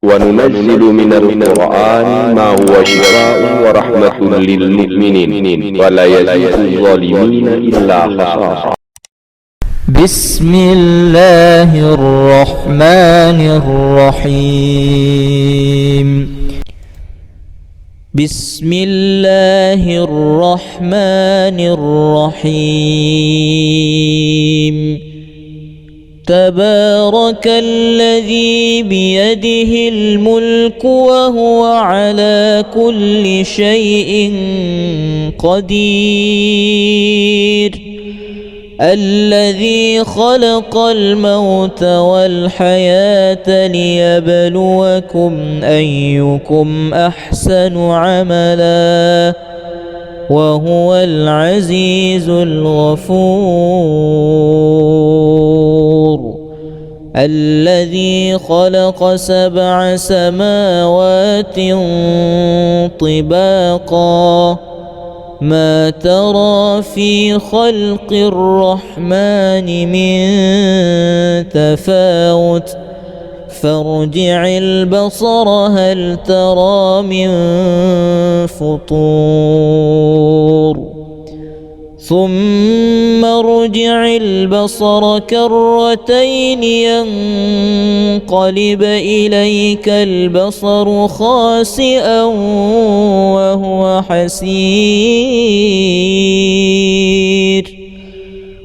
وننزل من القرآن ما هو شفاء ورحمة للمؤمنين ولا يزيد الظالمين إلا خسارا. بسم الله الرحمن الرحيم. بسم الله الرحمن الرحيم. تبارك الذي بيده الملك وهو على كل شيء قدير. الذي خلق الموت والحياة ليبلوكم أيكم أحسن عملا وهو العزيز الغفور. الذي خلق 7 سماوات طباقا ما ترى في خلق الرحمن من تفاوت فارجع البصر هل ترى من فطور ثم ارجع البصر كرتين ينقلب إليك البصر خاسئا وهو حسير.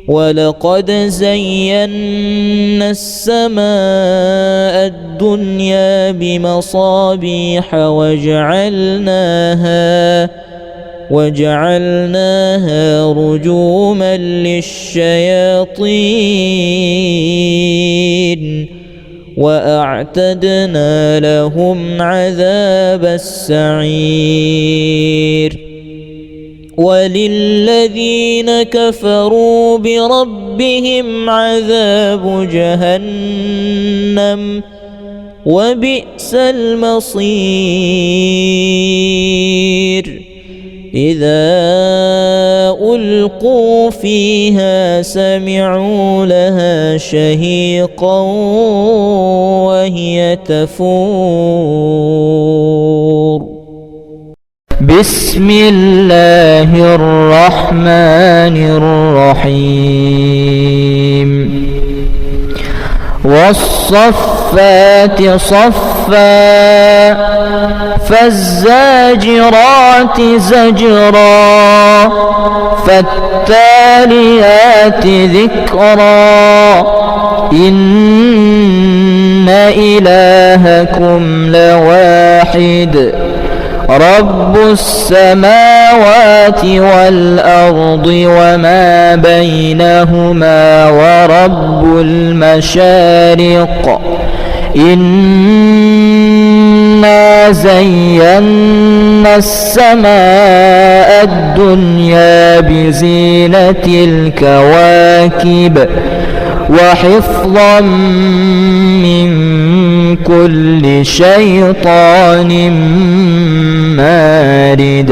ولقد زينا السماء الدنيا بمصابيح وجعلناها رجوما للشياطين وأعتدنا لهم عذاب السعير. وللذين كفروا بربهم عذاب جهنم وبئس المصير. إذا ألقوا فيها سمعوا لها شهيقا وهي تفور. بسم الله الرحمن الرحيم. والصفات صفا فالزاجرات زجرا فالتاليات ذكرا إن إلهكم لواحد رب السماوات والأرض وما بينهما ورب المشارق. إنا زينا السماء الدنيا بزينة الكواكب وحفظا من كل شيطان مارد.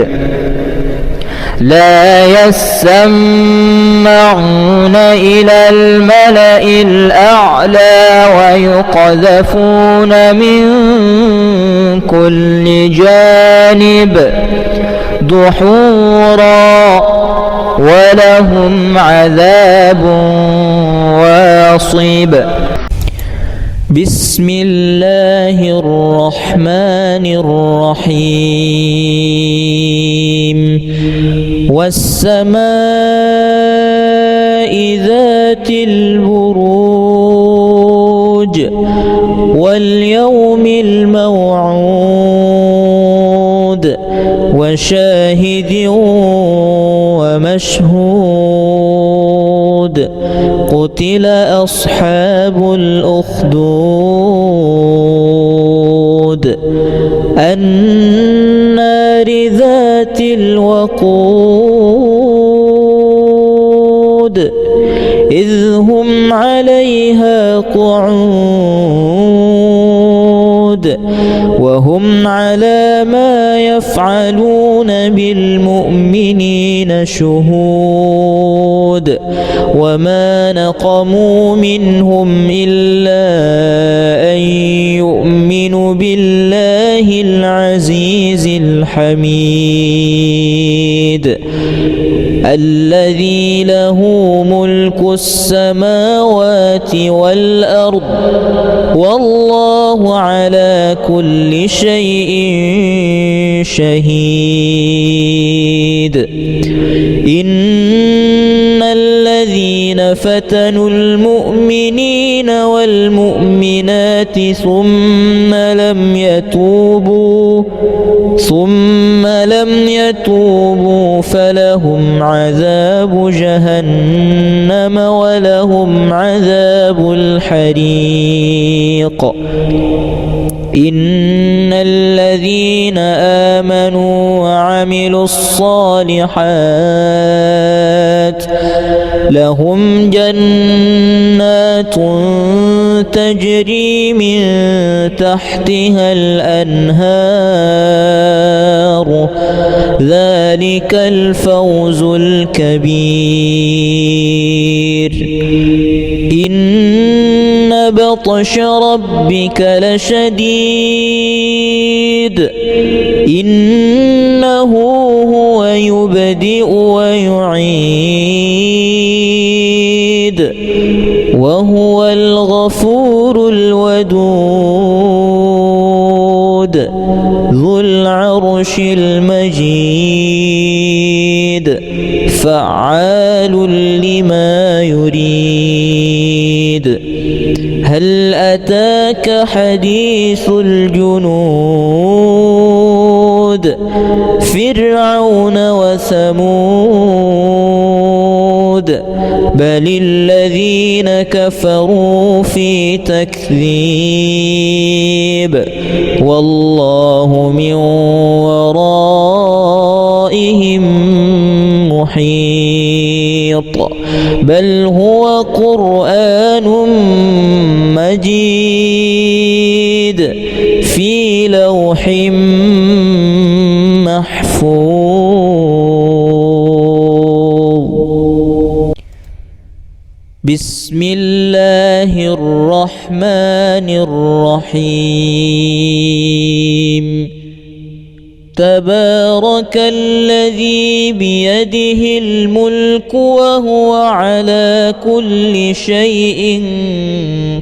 لا يسمعون إلى الملأ الأعلى ويقذفون من كل جانب دحورا ولهم عذاب واصب. بسم الله الرحمن الرحيم. والسماء ذات البروج واليوم الموعود وشاهد ومشهود. قتل أصحاب الأخدود النار ذات الوقود إذ هم عليها قعود وهم على ما يفعلون بالمؤمنين شهود وما نقموا منهم إلا أن يؤمنوا بالله العزيز الحميد الذي له ملك السماوات والأرض والله على كل شيء شهيد إن الذين فتنوا المؤمنين والمؤمنات ثم لم يتوبوا فلهم عذاب جهنم ولهم عذاب الحريق إن الذين آمنوا وعملوا الصالحات لهم جنات تجري من تحتها الأنهار ذلك الفوز الكبير إن بطش ربك لشديد إنه هو يبدئ ويعيد وهو الغفور الودود ذو العرش المجيد فعال لما يريد هل أتاك حديث الجنود فرعون وثمود بل الذين كفروا في تكذيب والله من ورائهم محيط بل هو قرآن مجيد في لوح محفوظ بسم الله الرحمن الرحيم تبارك الذي بيده الملك وهو على كل شيء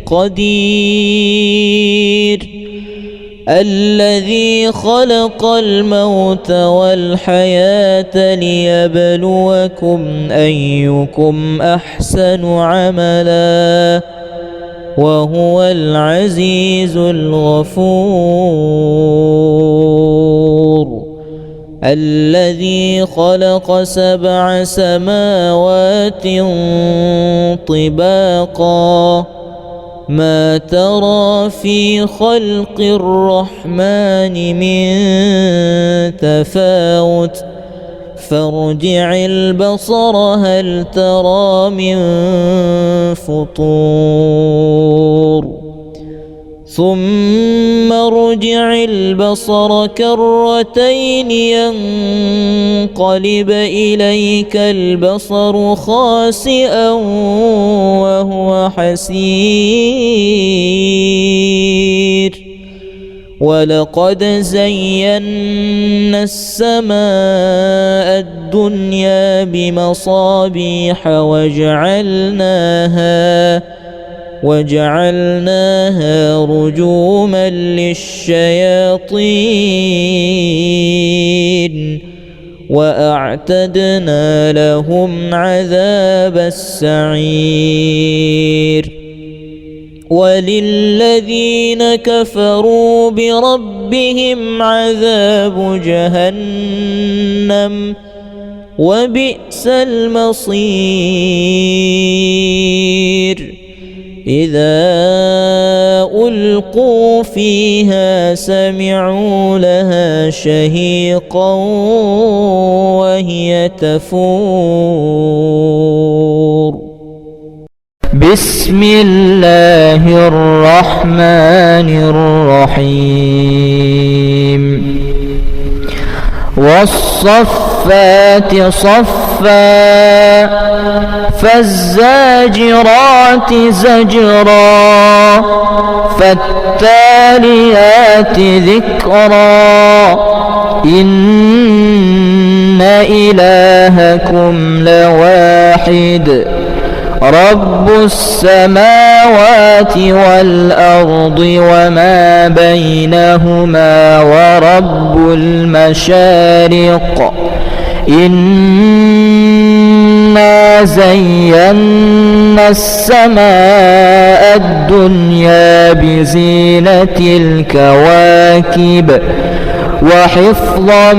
قدير الذي خلق الموت والحياة ليبلوكم أيكم أحسن عملا وهو العزيز الغفور الذي خلق 7 سماوات طباقا ما ترى في خلق الرحمن من تفاوت فارجع البصر هل ترى من فطور ثم ارجع البصر كرتين ينقلب إليك البصر خاسئا وهو حسير ولقد زينا السماء الدنيا بمصابيح وجعلناها رجوما للشياطين وأعتدنا لهم عذاب السعير وللذين كفروا بربهم عذاب جهنم وبئس المصير إذا ألقوا فيها سمعوا لها شهيقا وهي تفور بسم الله الرحمن الرحيم والصفات صفا فالزاجرات زجرا فالتاليات ذكرا إن إلهكم لواحد رب السماوات والأرض وما بينهما ورب المشارق إنا زينا السماء الدنيا بزينة الكواكب وحفظا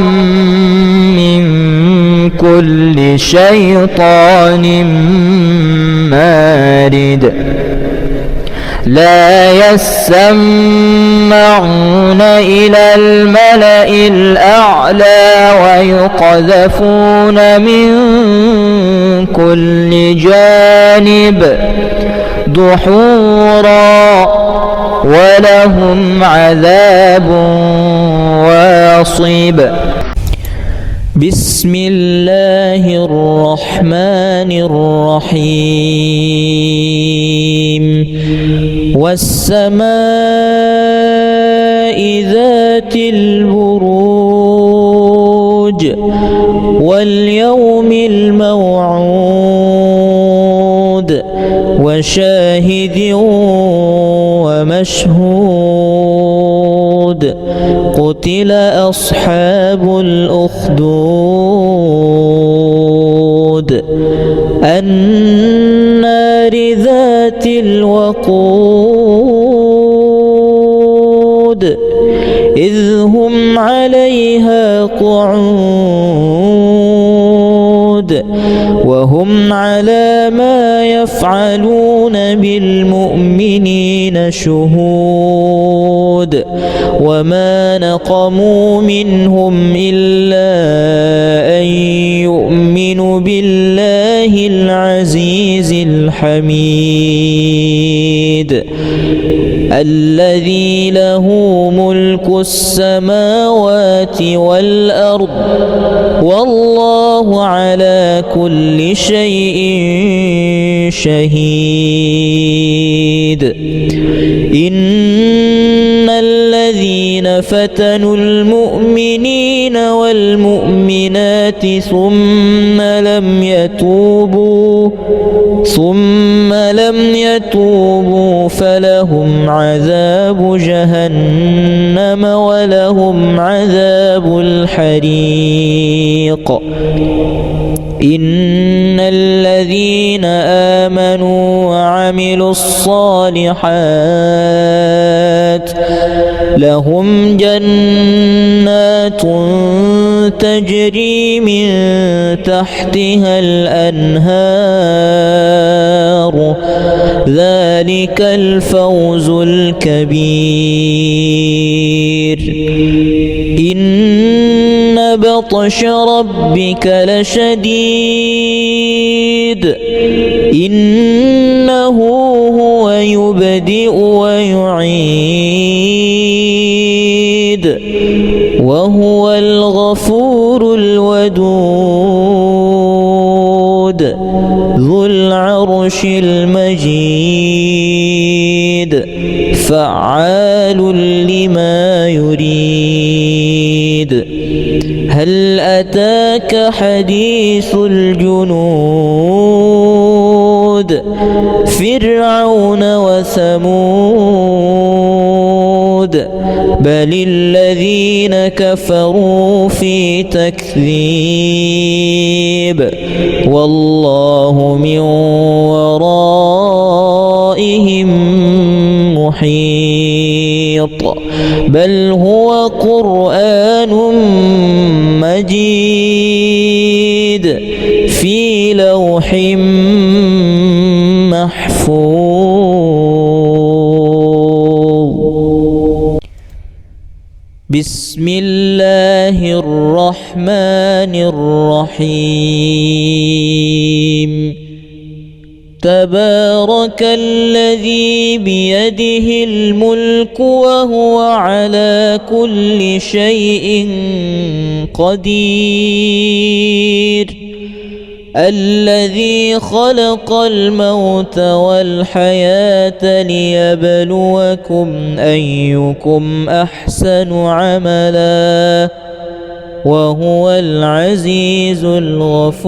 من كل شيطان مارد لا يسمعون إلى الملأ الأعلى ويقذفون من كل جانب دحورا ولهم عذاب واصب بسم الله الرحمن الرحيم والسماء ذات البروج واليوم الموعود وشاهد ومشهود قتل أصحاب الأخدود النار ذات الوقود إذ هم عليها قعود وهم على ما يفعلون بالمؤمنين شهود وما نقموا منهم إلا أن يؤمنوا بالله العزيز الحميد الذي له ملك السماوات والأرض والله على كل شيء شهيد إن الذين فتنوا المؤمنين والمؤمنات ثم لم يتوبوا فلهم عذاب جهنم ولهم عذاب الحريق إن الذين آمنوا وعملوا الصالحات لهم جنات تجري من تحتها الأنهار ذلك الفوز الكبير إن بطش ربك لشديد إنه هو يبدئ ويعيد وهو الغفور الودود ذو العرش المجيد فعال لما يريد هل أتاك حديث الجنود فرعون وثمود بل الذين كفروا في تكذيب والله من ورائهم محيط بل هو قرآن مجيد في لوح محفوظ بسم الله الرحمن الرحيم تبارك الذي بيده الملك وهو على كل شيء قدير الذي خلق الموت والحياة ليبلوكم أيكم أحسن عملا وهو العزيز الغفور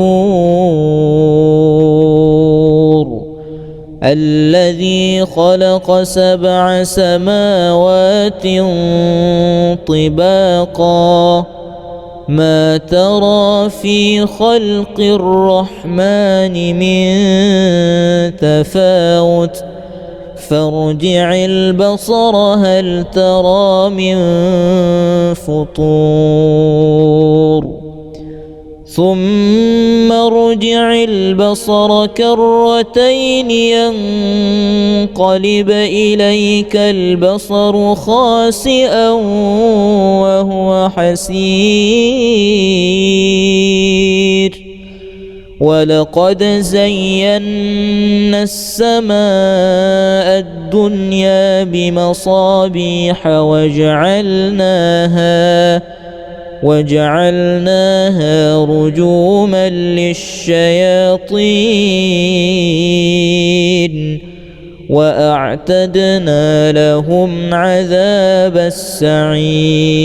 الذي خلق 7 سماوات طباقا ما ترى في خلق الرحمن من تفاوت فارجع البصر هل ترى من فطور ثم ارجع البصر كرتين ينقلب إليك البصر خاسئا وهو حسير ولقد زينا السماء الدنيا بمصابيح وجعلناها رجوما للشياطين وأعتدنا لهم عذاب السعير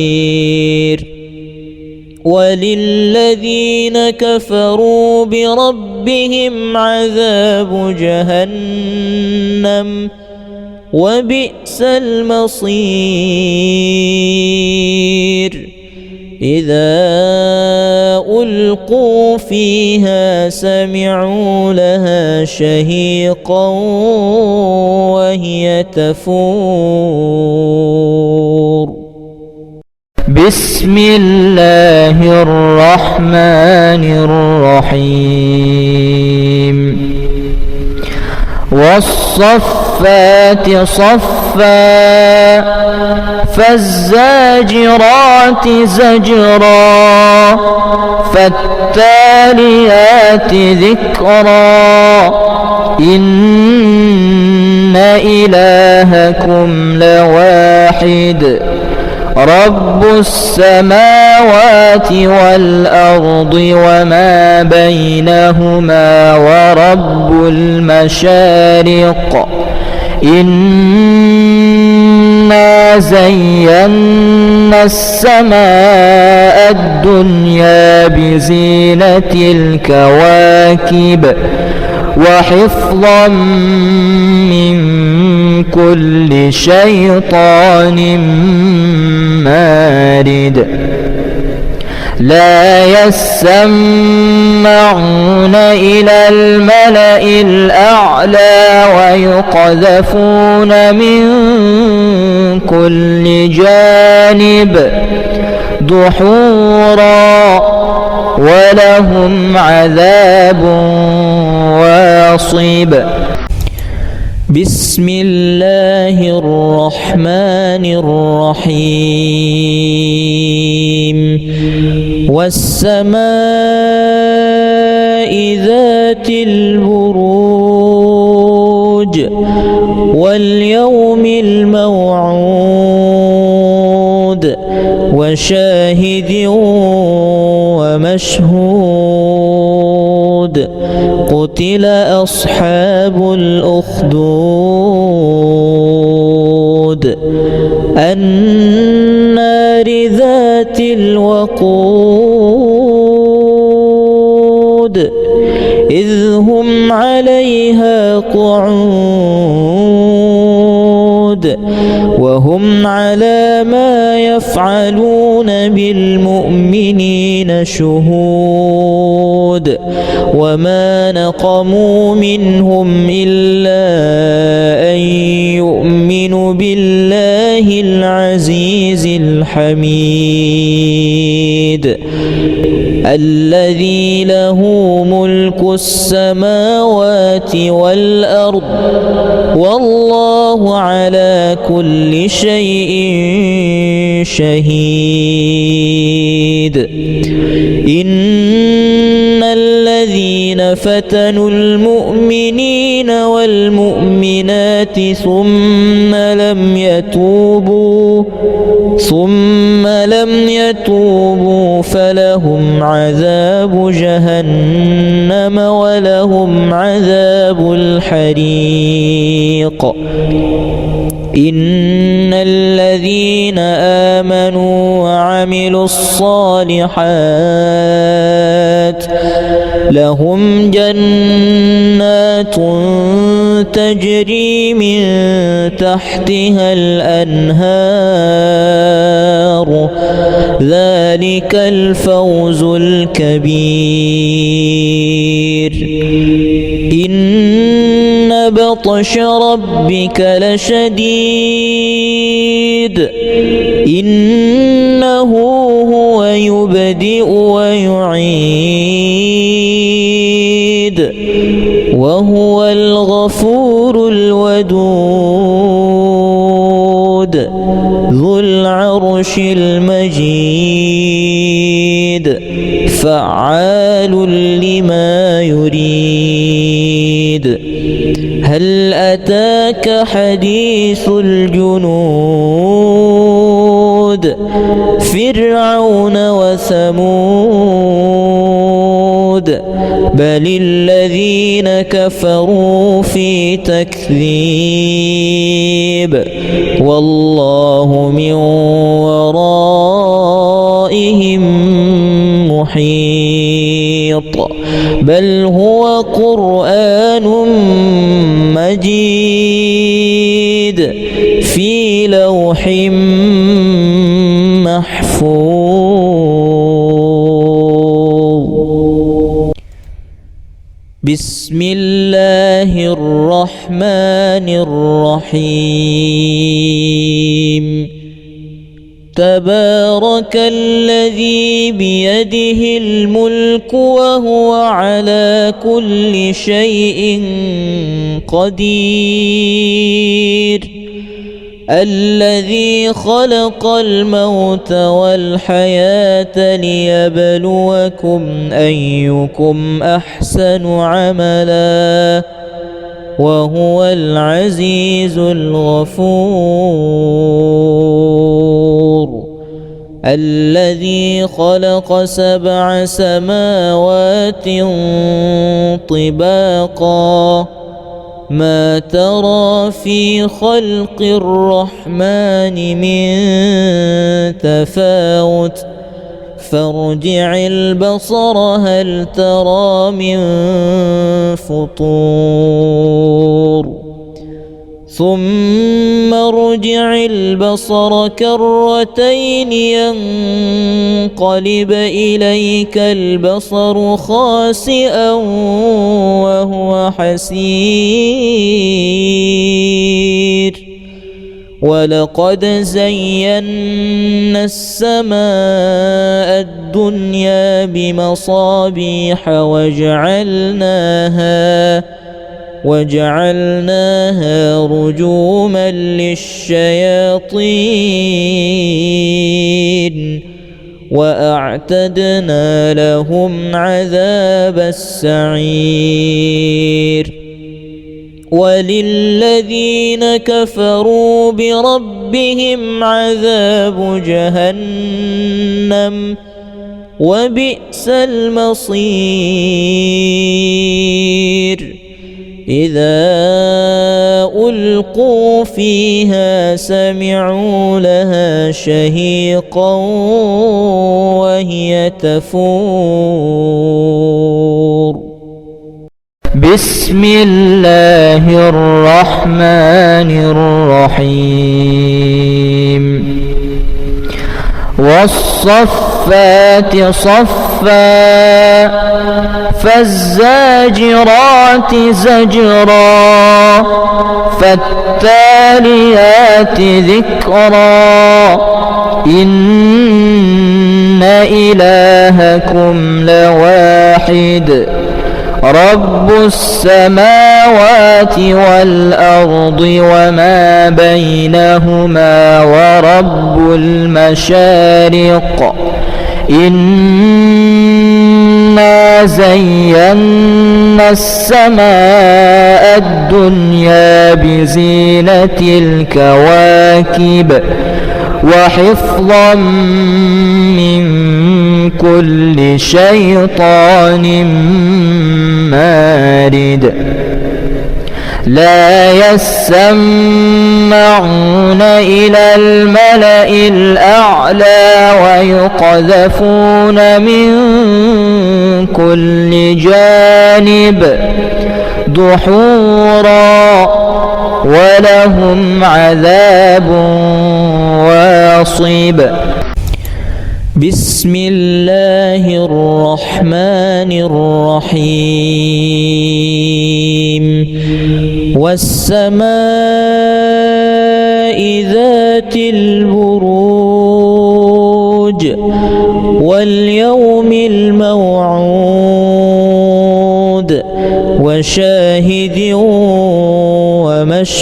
وللذين كفروا بربهم عذاب جهنم وبئس المصير إذا ألقوا فيها سمعوا لها شهيقا وهي تفور بسم الله الرحمن الرحيم والصفات صفا فالزاجرات زجرا فالتاليات ذكرا إن إلهكم لواحد رب السماوات والأرض وما بينهما ورب المشارق إنا زينا السماء الدنيا بزينة الكواكب وحفظا من كل شيطان مارد لا يسمعون إلى الملأ الأعلى ويقذفون من كل جانب دحورا ولهم عذاب واصب بسم الله الرحمن الرحيم والسماء ذات البروج واليوم الموعود وشاهد ومشهود قتل أصحاب الأخدود النار ذات الوقود إذ هم عليها قعود وهم على ما يفعلون بالمؤمنين شهود وما نقموا منهم إلا أن يؤمنوا بالله العزيز الحميد الذي له ملك السماوات والأرض والله على كل شيء شهيد إن الذين فتنوا المؤمنين والمؤمنات ثم لم يتوبوا فلهم عذاب جهنم ولهم عذاب الحريق. إن الذين آمنوا وعملوا الصالحات لهم جنات تجري من تحتها الأنهار ذلك الفوز الكبير. إن بطش ربك لشديد إنه هو يبدئ ويعيد وهو الغفور الودود ذو العرش المجيد فعال لما يريد. هل أتاك حديث الجنود فرعون وثمود بل الذين كفروا في تكذيب والله من ورائهم محيط. بل هو قرآن مجيد في لوح محفوظ. بسم الله الرحمن الرحيم. تبارك الذي بيده الملك وهو على كل شيء قدير. الذي خلق الموت والحياة ليبلوكم أيكم أحسن عملا وهو العزيز الغفور. الذي خلق 7 سماوات طباقا ما ترى في خلق الرحمن من تفاوت فارجع البصر هل ترى من فطور ثم ارجع البصر كرتين ينقلب إليك البصر خاسئا وهو حسير. ولقد زينا السماء الدنيا بمصابيح وجعلناها رجوما للشياطين وأعتدنا لهم عذاب السعير. وللذين كفروا بربهم عذاب جهنم وبئس المصير. إذا ألقوا فيها سمعوا لها شهيقا وهي تفور. بسم الله الرحمن الرحيم. والصفات صفا فالزاجرات زجرا فالتاليات ذكرا إن إلهكم لواحد رب السماوات والأرض وما بينهما ورب المشارق إنا زينا السماء الدنيا بزينة الكواكب وحفظا من كل شيطان مارد لا يسمعون إلى الملأ الأعلى ويقذفون من كل جانب دحورا ولهم عذاب واصب. بسم الله الرحمن الرحيم والسماء ذات البروج واليوم الموعود وشاهد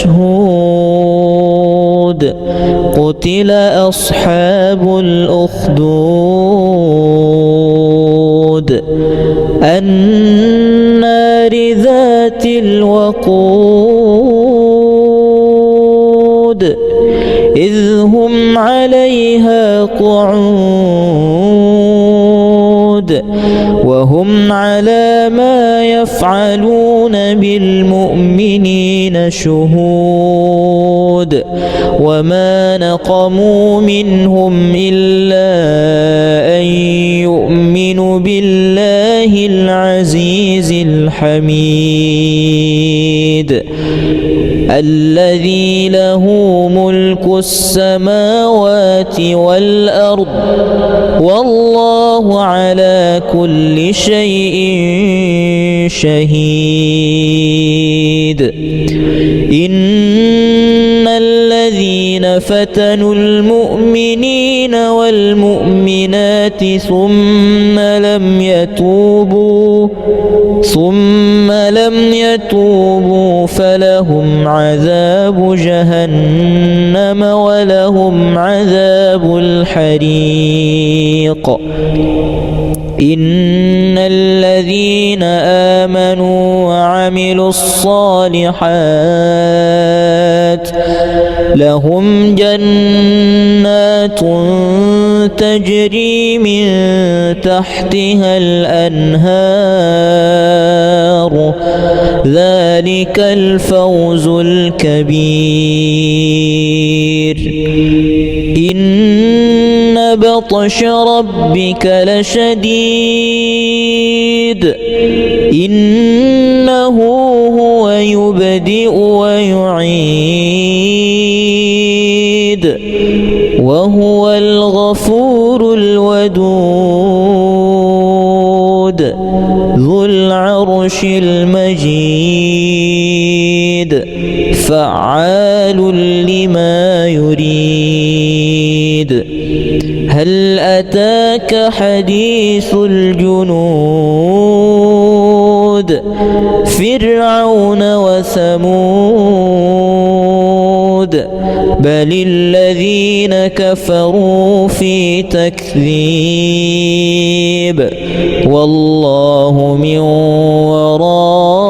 ومشهود قتل أصحاب الأخدود النار ذات الوقود إذ هم عليها قعود وهم على ما يفعلون بالمؤمنين شهود وما نقموا منهم إلا أن يؤمنوا بالله العزيز الحميد الذي له ملك السماوات والأرض والله على كل شيء شهيد. إن الذين فتنوا المؤمنين والمؤمنات ثم لم يتوبوا فلهم عذاب جهنم ولهم عذاب الحريق. إن الذين آمنوا وعملوا الصالحات لهم جنات تجري من تحتها الأنهار ذلك الفوز الكبير. إن بطش ربك لشديد إنه هو يبدئ ويعيد وهو الغفور الودود ذو العرش المجيد فعال لما يريد. هل أتاك حديث الجنود فرعون وثمود بل الذين كفروا في تكذيب والله من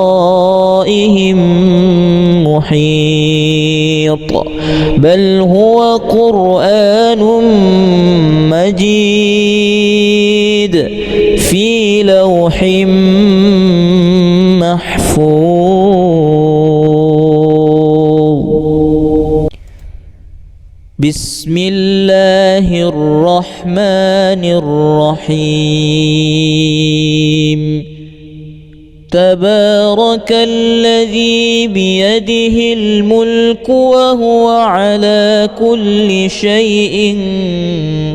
ورائهم محيط بل هو قرآن مجيد في لوح محفوظ. بسم الله الرحمن الرحيم. تبارك الذي بيده الملك وهو على كل شيء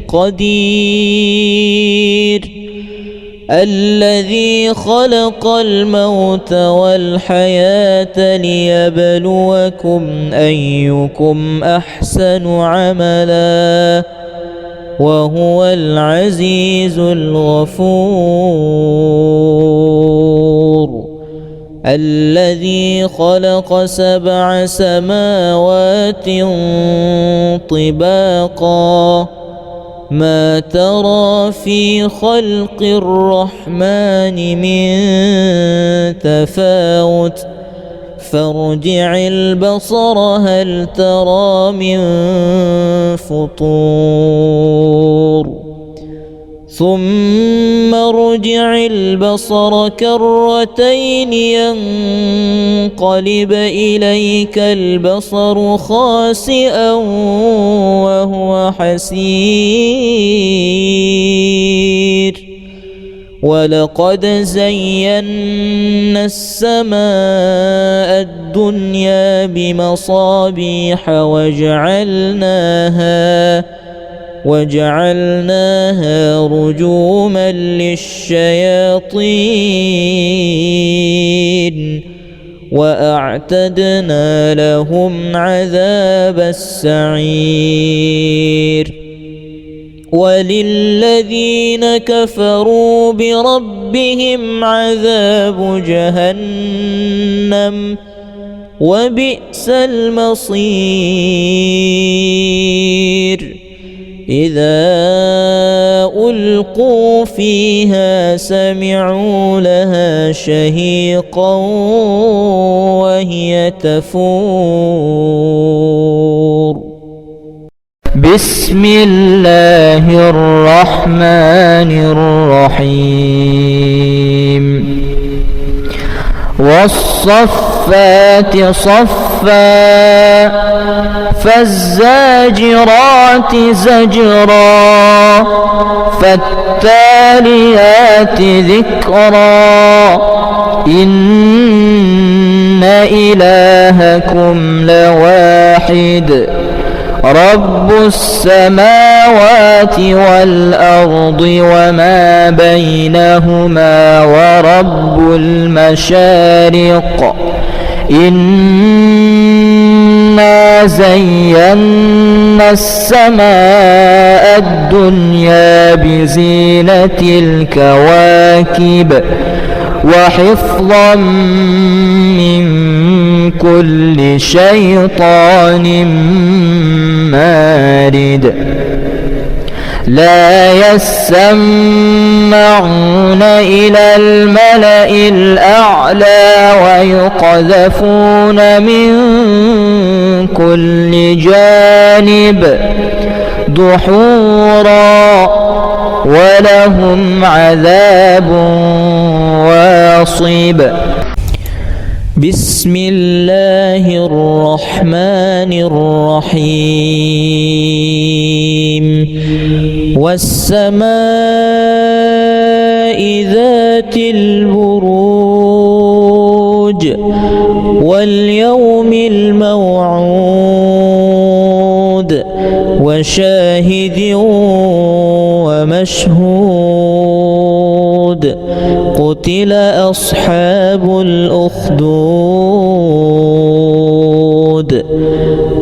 قدير الذي خلق الموت والحياة ليبلوكم أيكم أحسن عملا وهو العزيز الغفور. الذي خلق 7 سماوات طباقا ما ترى في خلق الرحمن من تفاوت فارجع البصر هل ترى من فطور ثم ارجع البصر كرتين ينقلب إليك البصر خاسئا وهو حسير ولقد زينا السماء الدنيا بمصابيح وجعلناها رجوما للشياطين وأعتدنا لهم عذاب السعير وللذين كفروا بربهم عذاب جهنم وبئس المصير إذا ألقوا فيها سمعوا لها شهيقا وهي تفور بسم الله الرحمن الرحيم والصفات صفا فالزاجرات زجرا فالتاليات ذكرا إن إلهكم لواحد رب السماوات والأرض وما بينهما ورب المشارق إنا زينا السماء الدنيا بزينة الكواكب وحفظا من كل شيطان مارد لا يسمعون إلى الملأ الأعلى ويقذفون من كل جانب دحورا ولهم عذاب واصب بسم الله الرحمن الرحيم والسماء ذات البروج واليوم الموعود وشاهد ومشهود قتل أصحاب الأخدود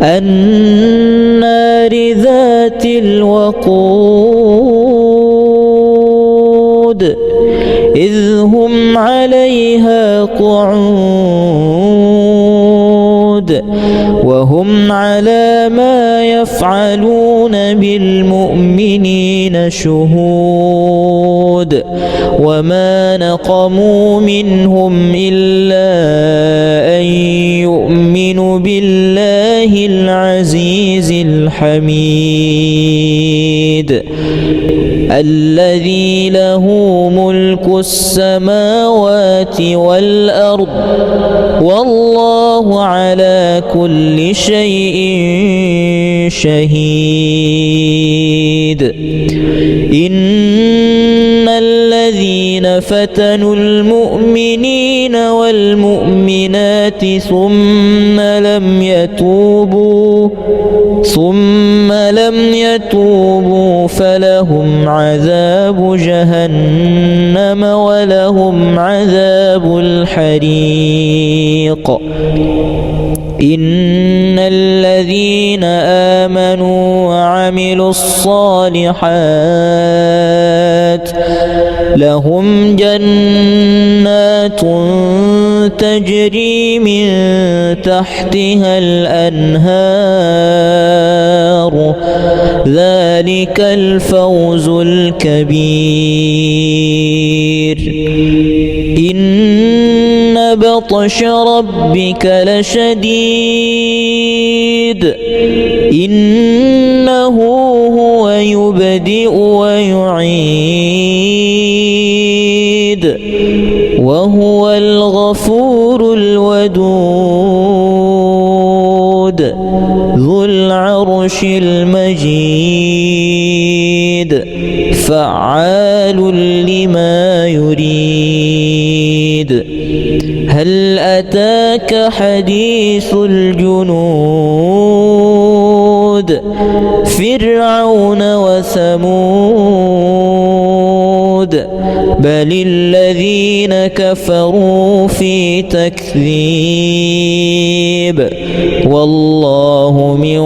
النار ذات الوقود إذ هم عليها قعود وهم على ما يفعلون بالمؤمنين شهود وما نقموا منهم إلا أن يؤمنوا بالله العزيز الحميد الذي له ملك السماوات والأرض والله على كل شيء شهيد إن الذين فتنوا المؤمنين والمؤمنات ثم لم يتوبوا فلهم عذاب جهنم ولهم عذاب الحريق إن الذين آمنوا وعملوا الصالحات لهم جنات تجري من تحتها الأنهار ذلك الفوز الكبير إن بطش ربك لشديد إنه هو يبدئ ويعيد وهو الغفور الودود ذو العرش المجيد فعال لما يريد هل أتاك حديث الجنود فرعون وثمود بل الذين كفروا في تكذيب والله من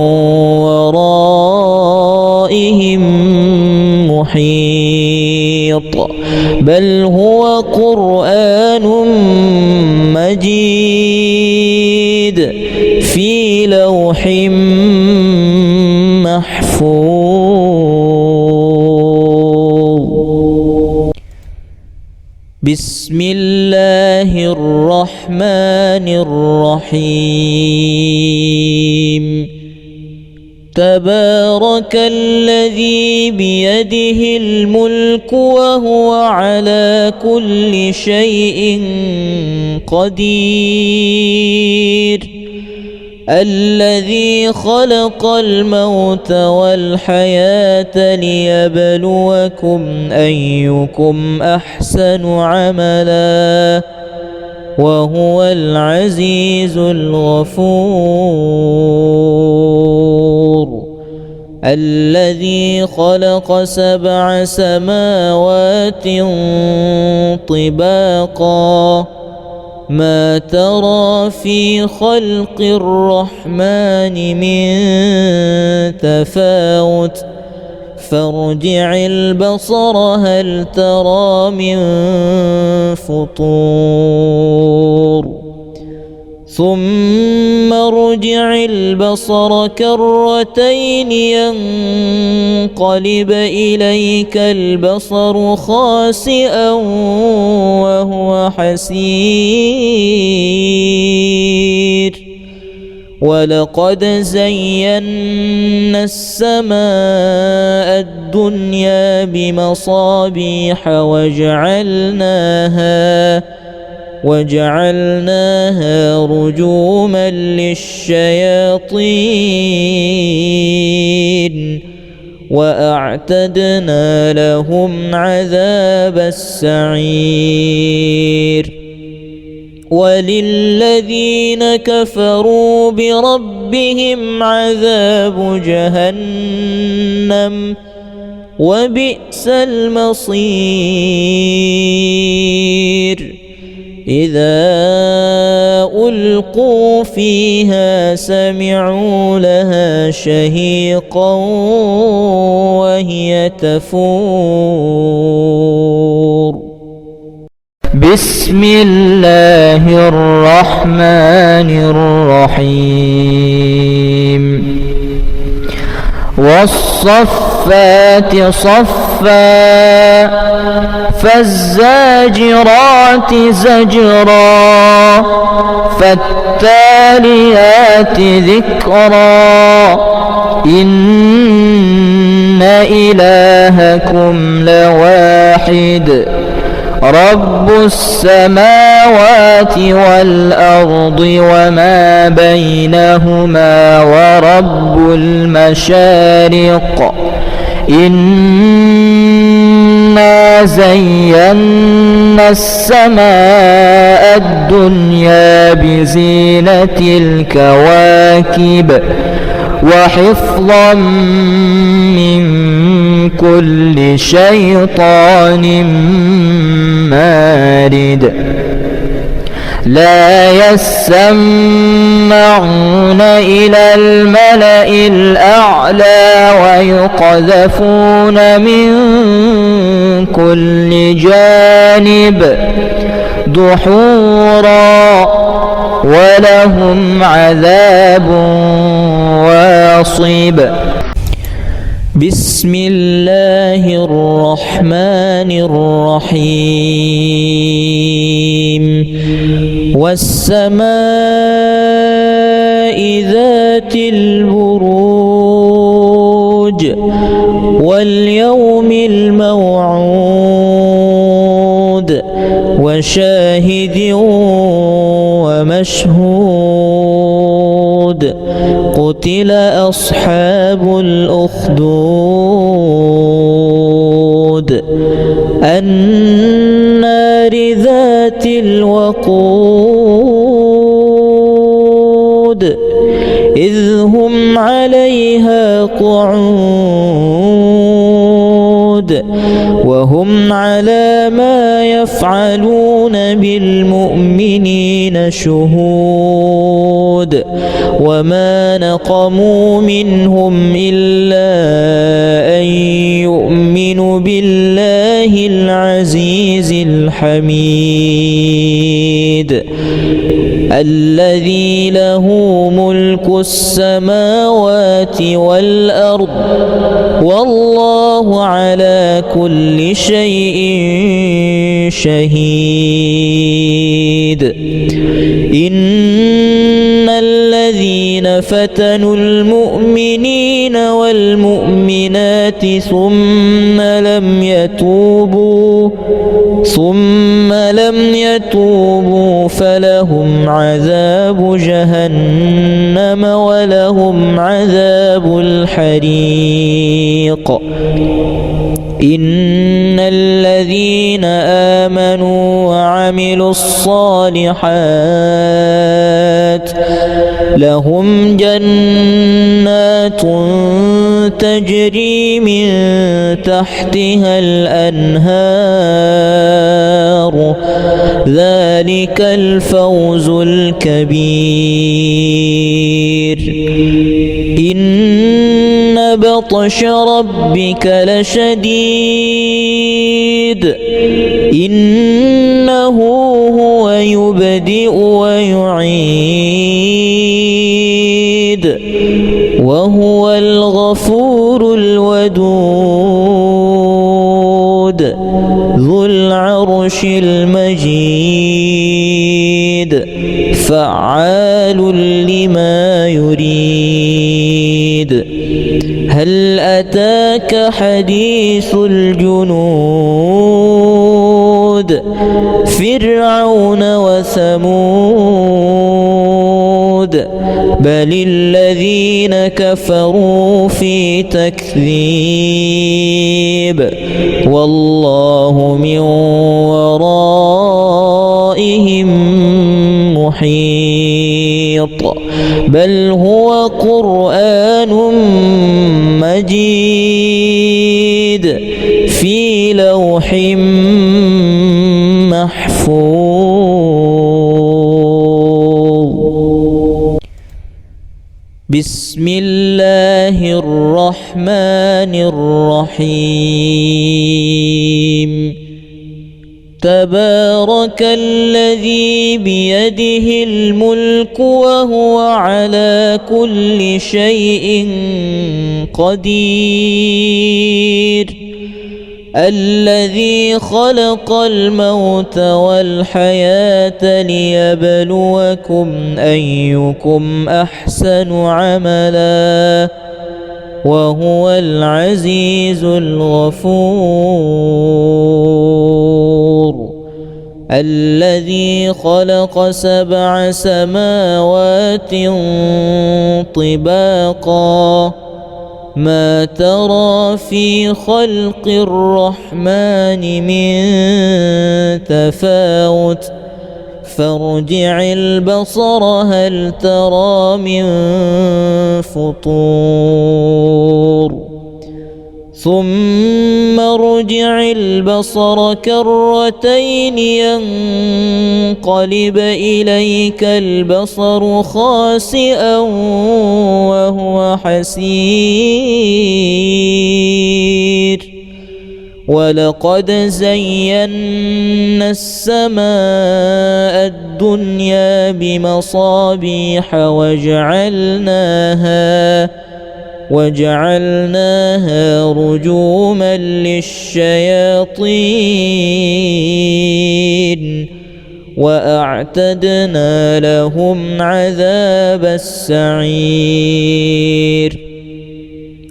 ورائهم محيط بل هو قرآن مجيد في لوح محفوظ بسم الله الرحمن الرحيم تبارك الذي بيده الملك وهو على كل شيء قدير الذي خلق الموت والحياة ليبلوكم أيكم أحسن عملا وهو العزيز الغفور الذي خلق 7 سماوات طباقا ما ترى في خلق الرحمن من تفاوت فارجع البصر هل ترى من فطور ثم ارجع البصر كرتين ينقلب إليك البصر خاسئا وهو حسير ولقد زينا السماء الدنيا بمصابيح وجعلناها رجوما للشياطين وأعتدنا لهم عذاب السعير وللذين كفروا بربهم عذاب جهنم وبئس المصير إذا ألقوا فيها سمعوا لها شهيقا وهي تفور بسم الله الرحمن الرحيم والصفات صفا فالزاجرات زجرا فالتاليات ذكرا إن إلهكم لواحد رب السماوات والأرض وما بينهما ورب المشارق إنا زينا السماء الدنيا بزينة الكواكب وحفظا من كل شيطان مارد لا يسمعون إلى الملأ الأعلى ويقذفون من كل جانب دحورا ولهم عذاب واصب. بسم الله الرحمن الرحيم. والسماء ذات البروج واليوم الموعود وشاهد ومشهود. قتل أصحاب الأخدود النار ذات الوقود إذ هم عليها قعود وهم على ما يفعلون بالمؤمنين شهود. وما نقموا منهم إلا أن يؤمنوا بالله العزيز الحميد الذي له ملك السماوات والأرض والله على كل شيء شهيد. إن الذين فتنوا المؤمنين والمؤمنات ثم لم يتوبوا فلهم عذاب جهنم ولهم عذاب الحريق. إن الذين آمنوا وعملوا الصالحات لهم جنات تجري من تحتها الأنهار ذلك الفوز الكبير. إن بطش ربك لشديد إنه هو يبدئ ويعيد وهو الغفور الودود ذو العرش المجيد فعال لما يريد. هل أتاك حديث الجنود فرعون وثمود بل الذين كفروا في تكذيب والله من ورائهم محيط. بل هو قرآن مجيد في لوح محفوظ. بسم الله الرحمن الرحيم. تبارك الذي بيده الملك وهو على كل شيء قدير. الذي خلق الموت والحياة ليبلوكم أيكم أحسن عملا وهو العزيز الغفور. الذي خلق 7 سماوات طباقا ما ترى في خلق الرحمن من تفاوت فارجع البصر هل ترى من فطور ثم ارجع البصر كرتين ينقلب إليك البصر خاسئا وهو حسير ولقد زينا السماء الدنيا بمصابيح وجعلناها رجوما للشياطين وأعتدنا لهم عذاب السعير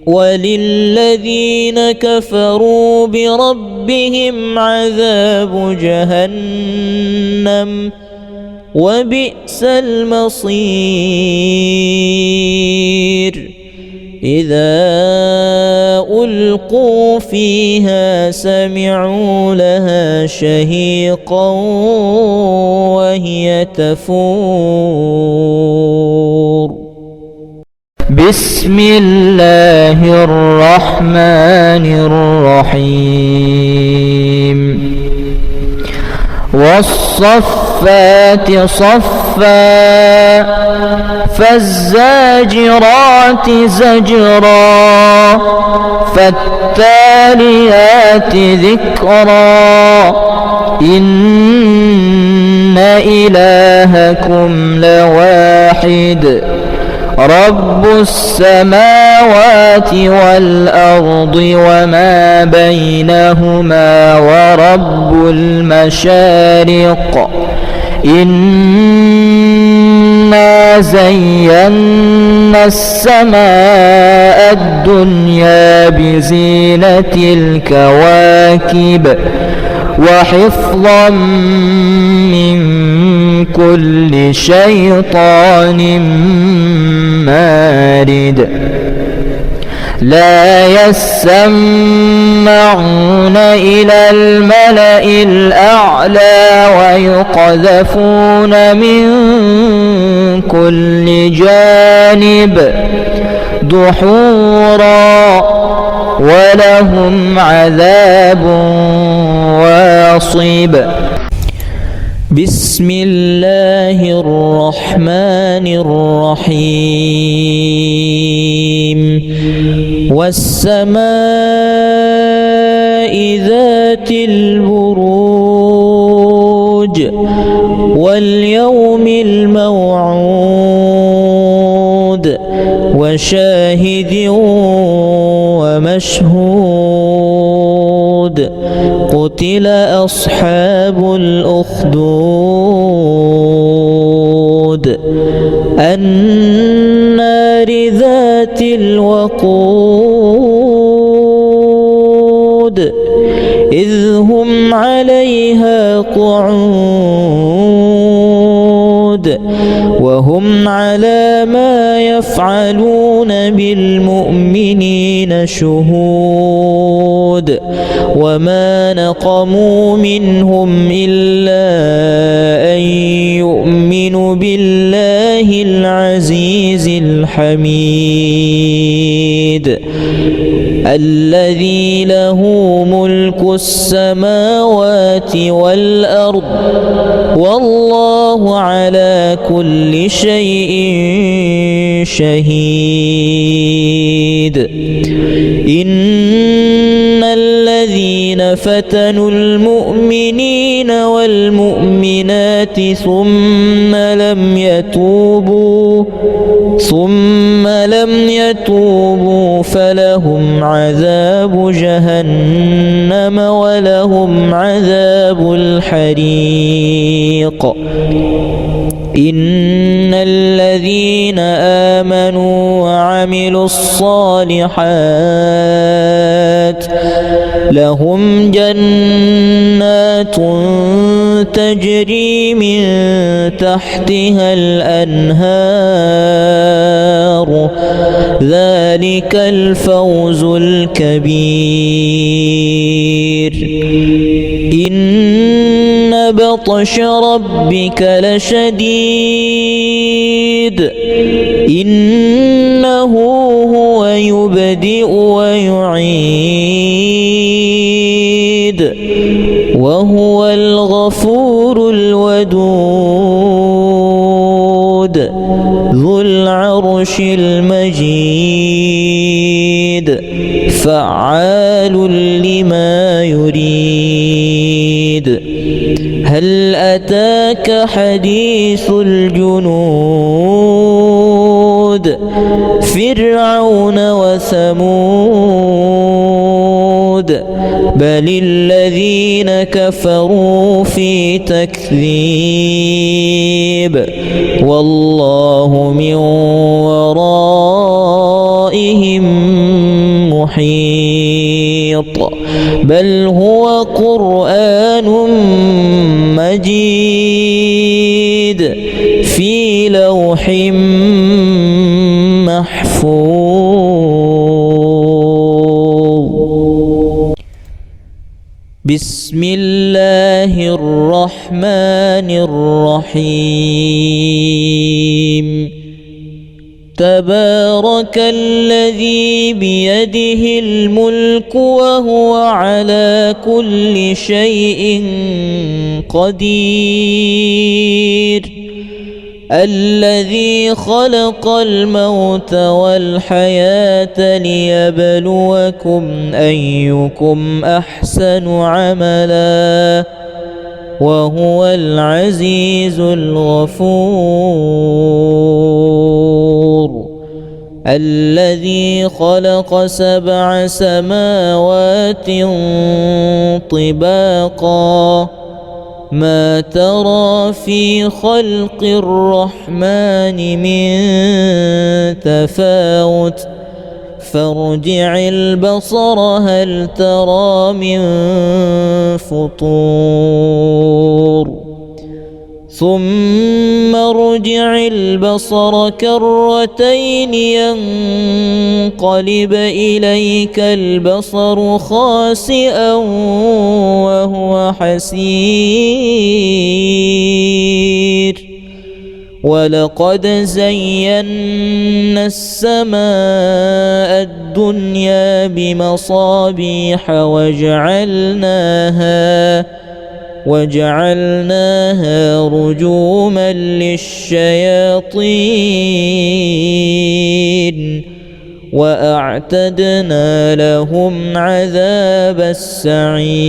وللذين كفروا بربهم عذاب جهنم وبئس المصير إذا ألقوا فيها سمعوا لها شهيقا وهي تفور بسم الله الرحمن الرحيم والصفات صفا فالزاجرات زجرا فالتاليات ذكرا إن إلهكم لواحد رب السماوات والأرض وما بينهما ورب المشارق إنا زينا السماء الدنيا بزينة الكواكب وحفظا من كل شيطان مارد لا يسمعون إلى الملأ الأعلى ويقذفون من كل جانب دحورا ولهم عذاب واصب بسم الله الرحمن الرحيم والسماء ذات البروج واليوم الموعود وشاهد ومشهود قتل أصحاب الأخدود النار ذات الوقود إذ هم عليها قعود وهم على ما يفعلون بالمؤمنين شهود وما نقموا منهم إلا أن يؤمنوا بالله العزيز الحميد الذي له ملك السماوات والأرض والله على كل شيء شهيد إن الذين فتنوا المؤمنين والمؤمنات ثم لم يتوبوا فلهم عذاب جهنم ولهم عذاب الحريق إن الذين آمنوا وعملوا الصالحات لهم جنات تجري من تحتها الأنهار ذلك الفوز الكبير إن بطش ربك لشديد إنه هو يبدئ ويعيد وهو الغفور الودود ذو العرش المجيد فعال لما يريد هل أتاك حديث الجنود فرعون وثمود بل الذين كفروا في تكذيب والله من ورائهم محيط بل هو قرآن مجيد في لوح محفوظ. بسم الله الرحمن الرحيم تبارك الذي بيده الملك وهو على كل شيء قدير الذي خلق الموت والحياة ليبلوكم أيكم أحسن عملا وهو العزيز الغفور الذي خلق 7 سماوات طباقا ما ترى في خلق الرحمن من تفاوت فارجع البصر هل ترى من فطور ثم ارجع البصر كرتين ينقلب إليك البصر خاسئا وهو حسير ولقد زينا السماء الدنيا بمصابيح وجعلناها رجوما للشياطين وأعتدنا لهم عذاب السعير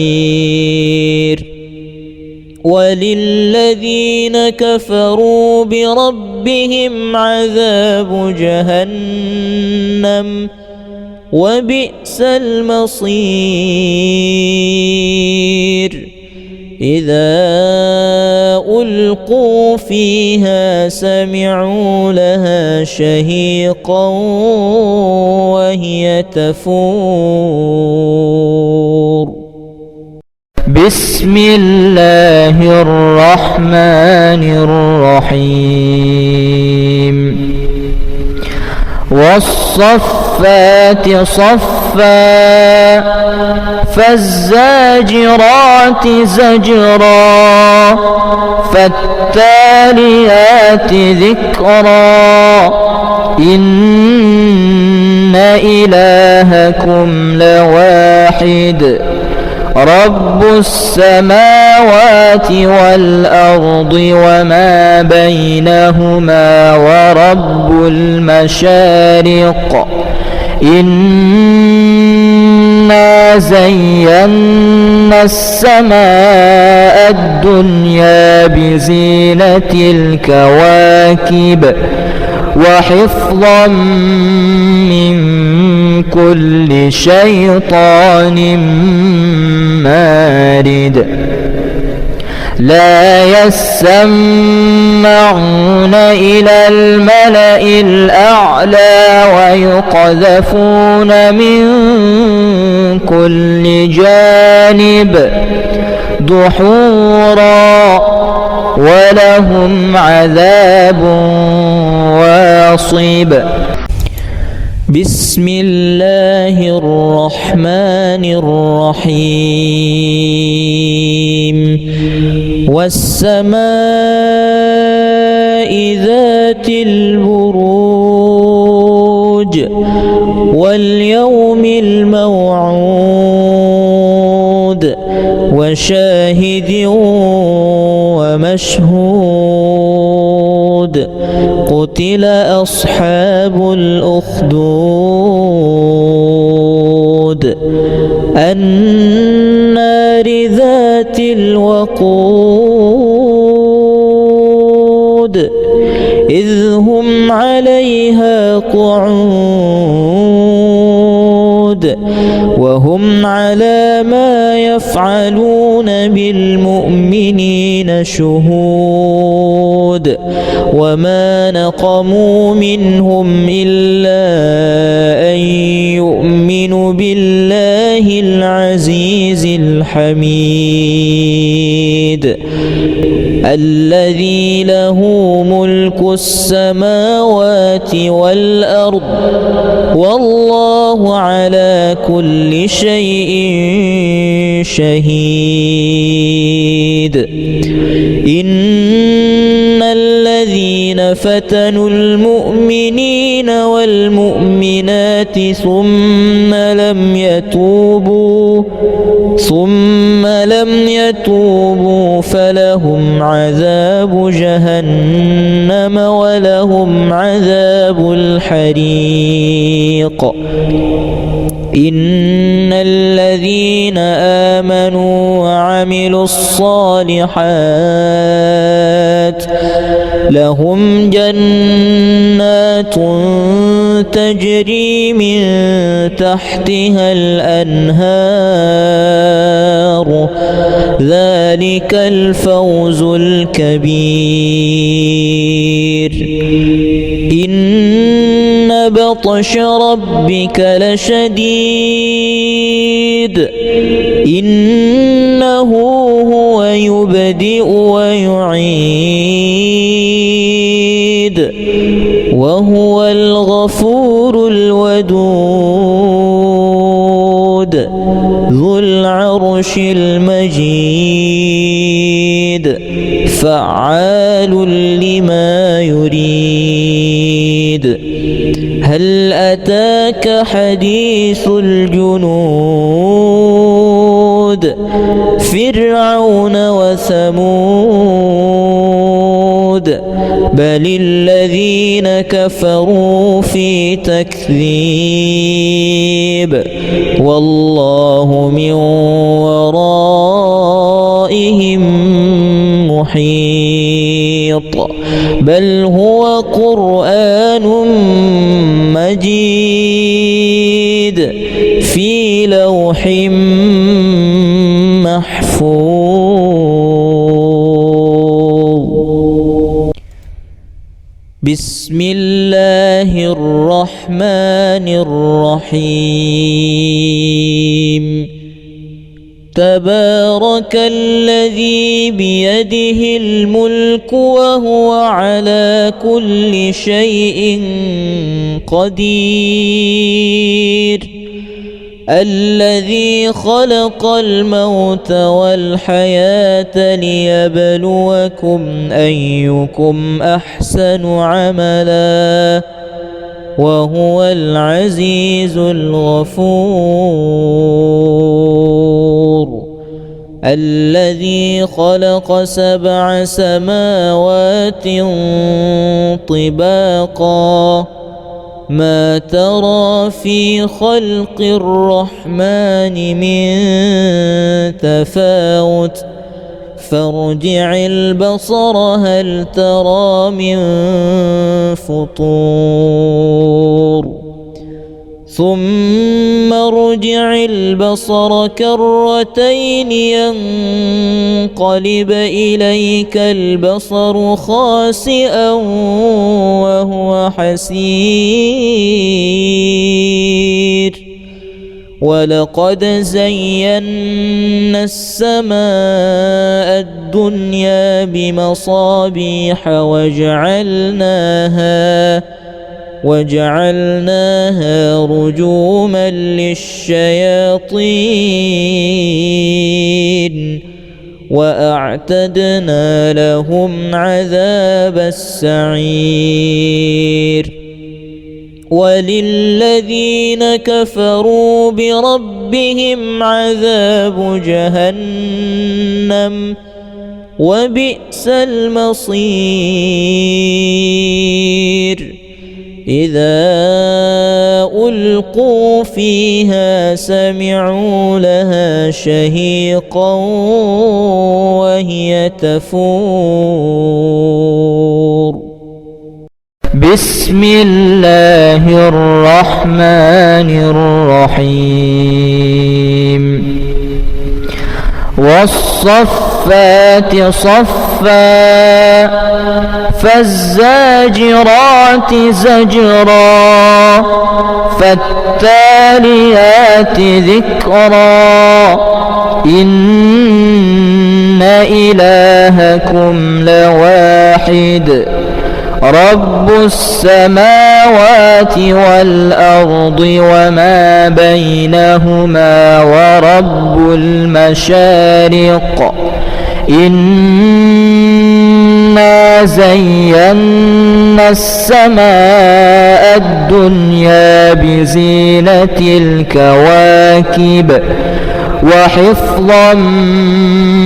وللذين كفروا بربهم عذاب جهنم وبئس المصير إذا ألقوا فيها سمعوا لها شهيقا وهي تفور. بسم الله الرحمن الرحيم والصفات صفا فالزاجرات زجرا فالتاليات ذكرا إن إلهكم لواحد رب السماوات والأرض وما بينهما ورب المشارق إنا زينا السماء الدنيا بزينة الكواكب وحفظا من كل شيطان مارد لا يسمعون إلى الملأ الأعلى ويقذفون من كل جانب دحورا ولهم عذاب واصب. بسم الله الرحمن الرحيم والسماء ذات البروج واليوم الموعود وشاهد ومشهود قتل أصحاب الأخدود النار ذات الوقود إذ هم عليها قعود وهم على ما يفعلون بالمؤمنين شهود وما نقموا منهم إلا أن يؤمنوا بالله العزيز الحميد الذي له ملك السماوات والأرض والله على كل شيء شهيد إن الذين فتنوا المؤمنين والمؤمنات ثم لم يتوبوا فلهم عذاب جهنم ولهم عذاب الحريق إن الذين آمنوا وعملوا الصالحات لهم جنات تجري من تحتها الأنهار ذلك الفوز الكبير إن بطش ربك لشديد إنه هو يبدئ ويعيد وهو الغفور الودود ذو العرش المجيد فعال لما يريد هل أتاك حديث الجنود فرعون وثمود بل الذين كفروا في تكذيب والله من ورائهم محيط بل هو قرآن مجيد في لوح محفوظ بسم الله الرحمن الرحيم تبارك الذي بيده الملك وهو على كل شيء قدير الذي خلق الموت والحياة ليبلوكم أيكم أحسن عملا وهو العزيز الغفور الذي خلق 7 سماوات طباقا ما ترى في خلق الرحمن من تفاوت فارجع البصر هل ترى من فطور ثم ارجع البصر كرتين ينقلب إليك البصر خاسئا وهو حسير ولقد زينا السماء الدنيا بمصابيح وجعلناها رجوما للشياطين وأعتدنا لهم عذاب السعير وللذين كفروا بربهم عذاب جهنم وبئس المصير إذا ألقوا فيها سمعوا لها شهيقا وهي تفور بسم الله الرحمن الرحيم والصفات صفا فالزاجرات زجرا فالتاليات ذكرا إن إلهكم لواحد رب السماوات والأرض وما بينهما ورب المشارق إنا زينا السماء الدنيا بزينة الكواكب وحفظا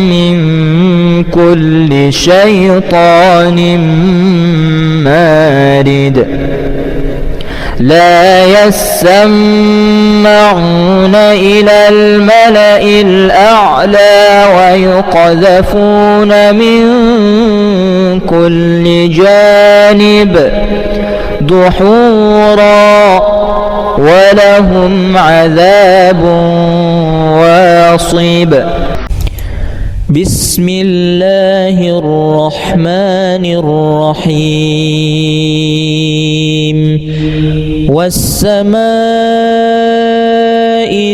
من كل شيطان مارد لا يسمعون إلى الملأ الأعلى ويقذفون من كل جانب دحورا ولهم عذاب واصب بسم الله الرحمن الرحيم والسماء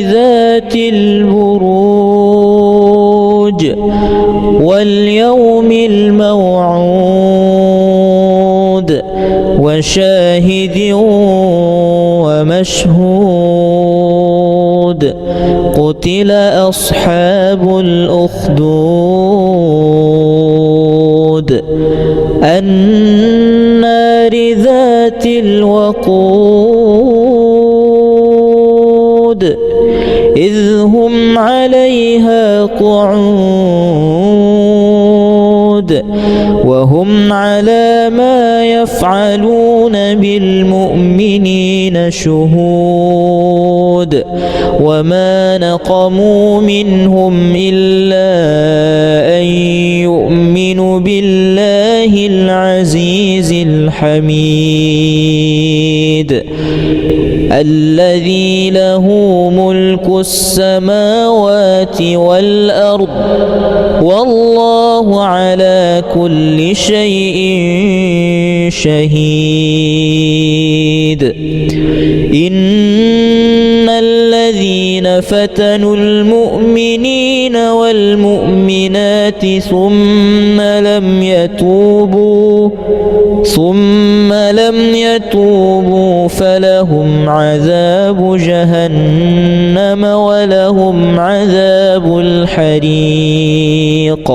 ذات البروج واليوم الموعود وشاهد ومشهود قتل أصحاب الأخدود النار ذات الوقود إذ هم عليها قعود وهم على ما يفعلون بالمؤمنين شهود وما نقموا منهم إلا أن يؤمنوا بالله العزيز الحميد الذي له ملك السماوات والأرض والله على كل شيء شهيد إن الذين فتنوا المؤمنين والمؤمنات ثم لم يتوبوا فلهم عذاب جهنم ولهم عذاب الحريق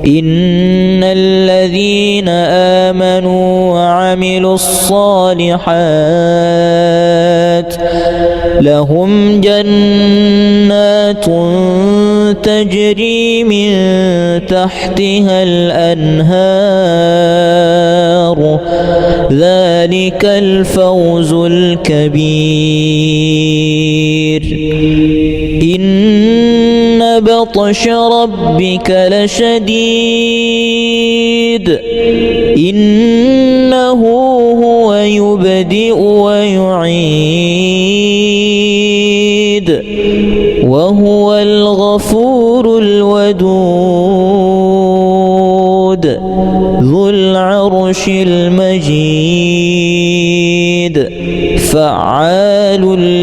إن الذين آمنوا وعملوا الصالحات لهم جنات تجري من تحتها الأنهار ذلك الفوز الكبير إن بطش ربك لشديد إنه هو يبدئ ويعيد وهو الغفور الودود ذو العرش المجيد فعال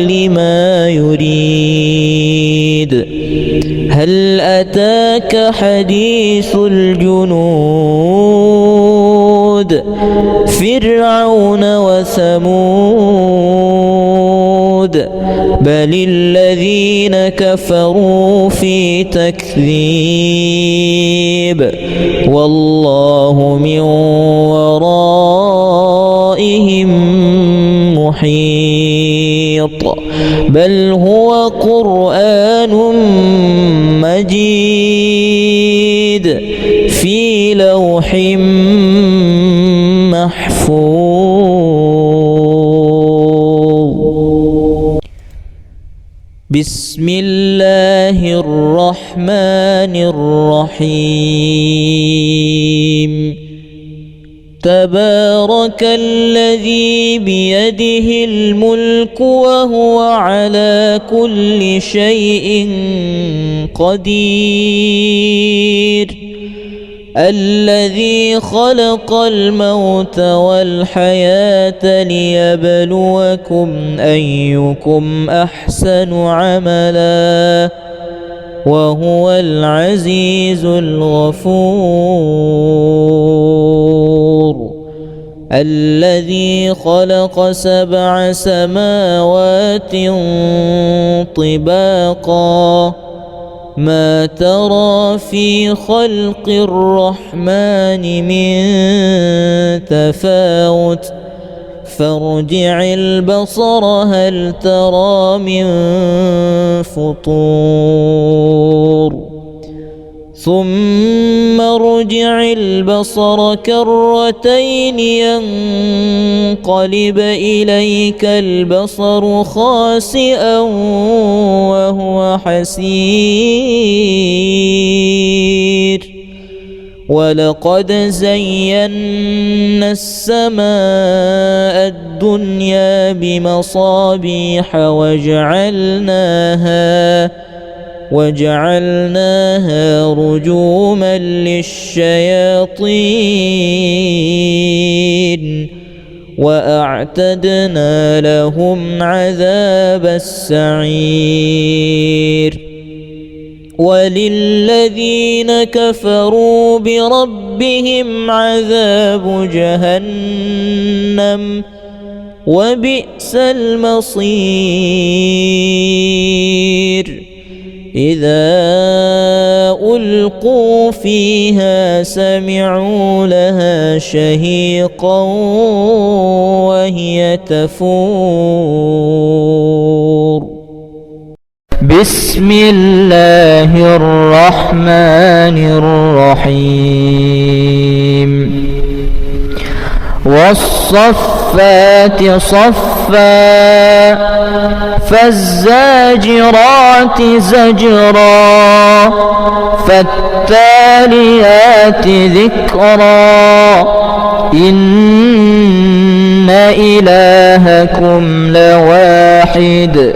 لما يريد هل أتاك حديث الجنود فرعون وثمود بل الذين كفروا في تكذيب والله من ورائهم محيط بل هو قرآن مجيد في لوح محفوظ. بسم الله الرحمن الرحيم. تبارك الذي بيده الملك وهو على كل شيء قدير. الذي خلق الموت والحياة ليبلوكم أيكم أحسن عملا وهو العزيز الغفور. الذي خلق 7 سماوات طباقا ما ترى في خلق الرحمن من تفاوت فارجع البصر هل ترى من فطور ثم ارجع البصر كرتين ينقلب إليك البصر خاسئا وهو حسير. ولقد زينا السماء الدنيا بمصابيح وجعلناها رجوما للشياطين وأعتدنا لهم عذاب السعير. وللذين كفروا بربهم عذاب جهنم وبئس المصير. إذا ألقوا فيها سمعوا لها شهيقا وهي تفور. بسم الله الرحمن الرحيم. والصفات صفا فالزاجرات زجرا فالتاليات ذكرا إن إلهكم لواحد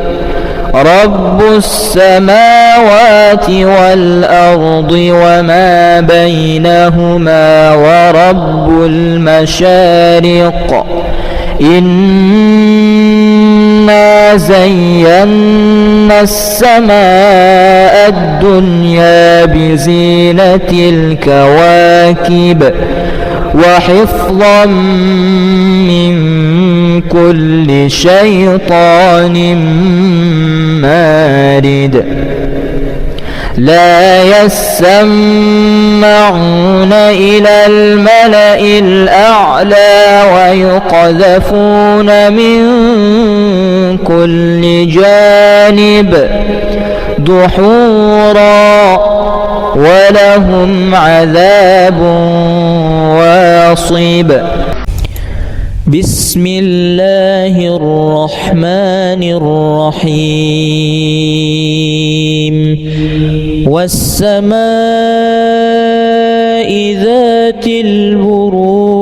رب السماوات والأرض وما بينهما ورب المشارق. إنا زينا السماء الدنيا بزينة الكواكب وحفظا من كل شيطان مارد. لا يسمعون إلى الملأ الأعلى ويقذفون من كل جانب دحورا ولهم عذاب واصب. بسم الله الرحمن الرحيم. والسماء ذات البروج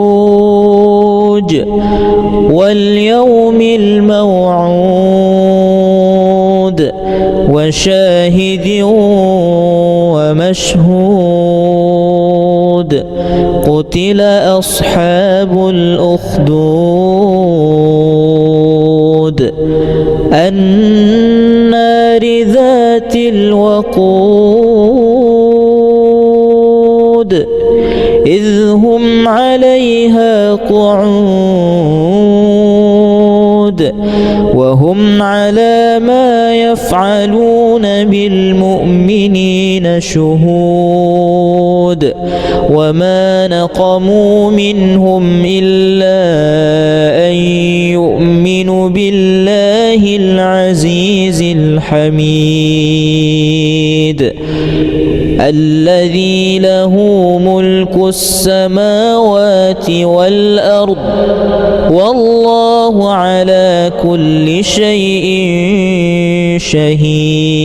واليوم الموعود وشاهد ومشهود. قتل أصحاب الأخدود النار ذات الوقود إذ هم عليها قعود وهم على ما يفعلون بالمؤمنين شهود وما نقموا منهم إلا أن يؤمنوا بالله العزيز الحميد الذي له ملك السماوات والأرض والله على كل شيء شهيد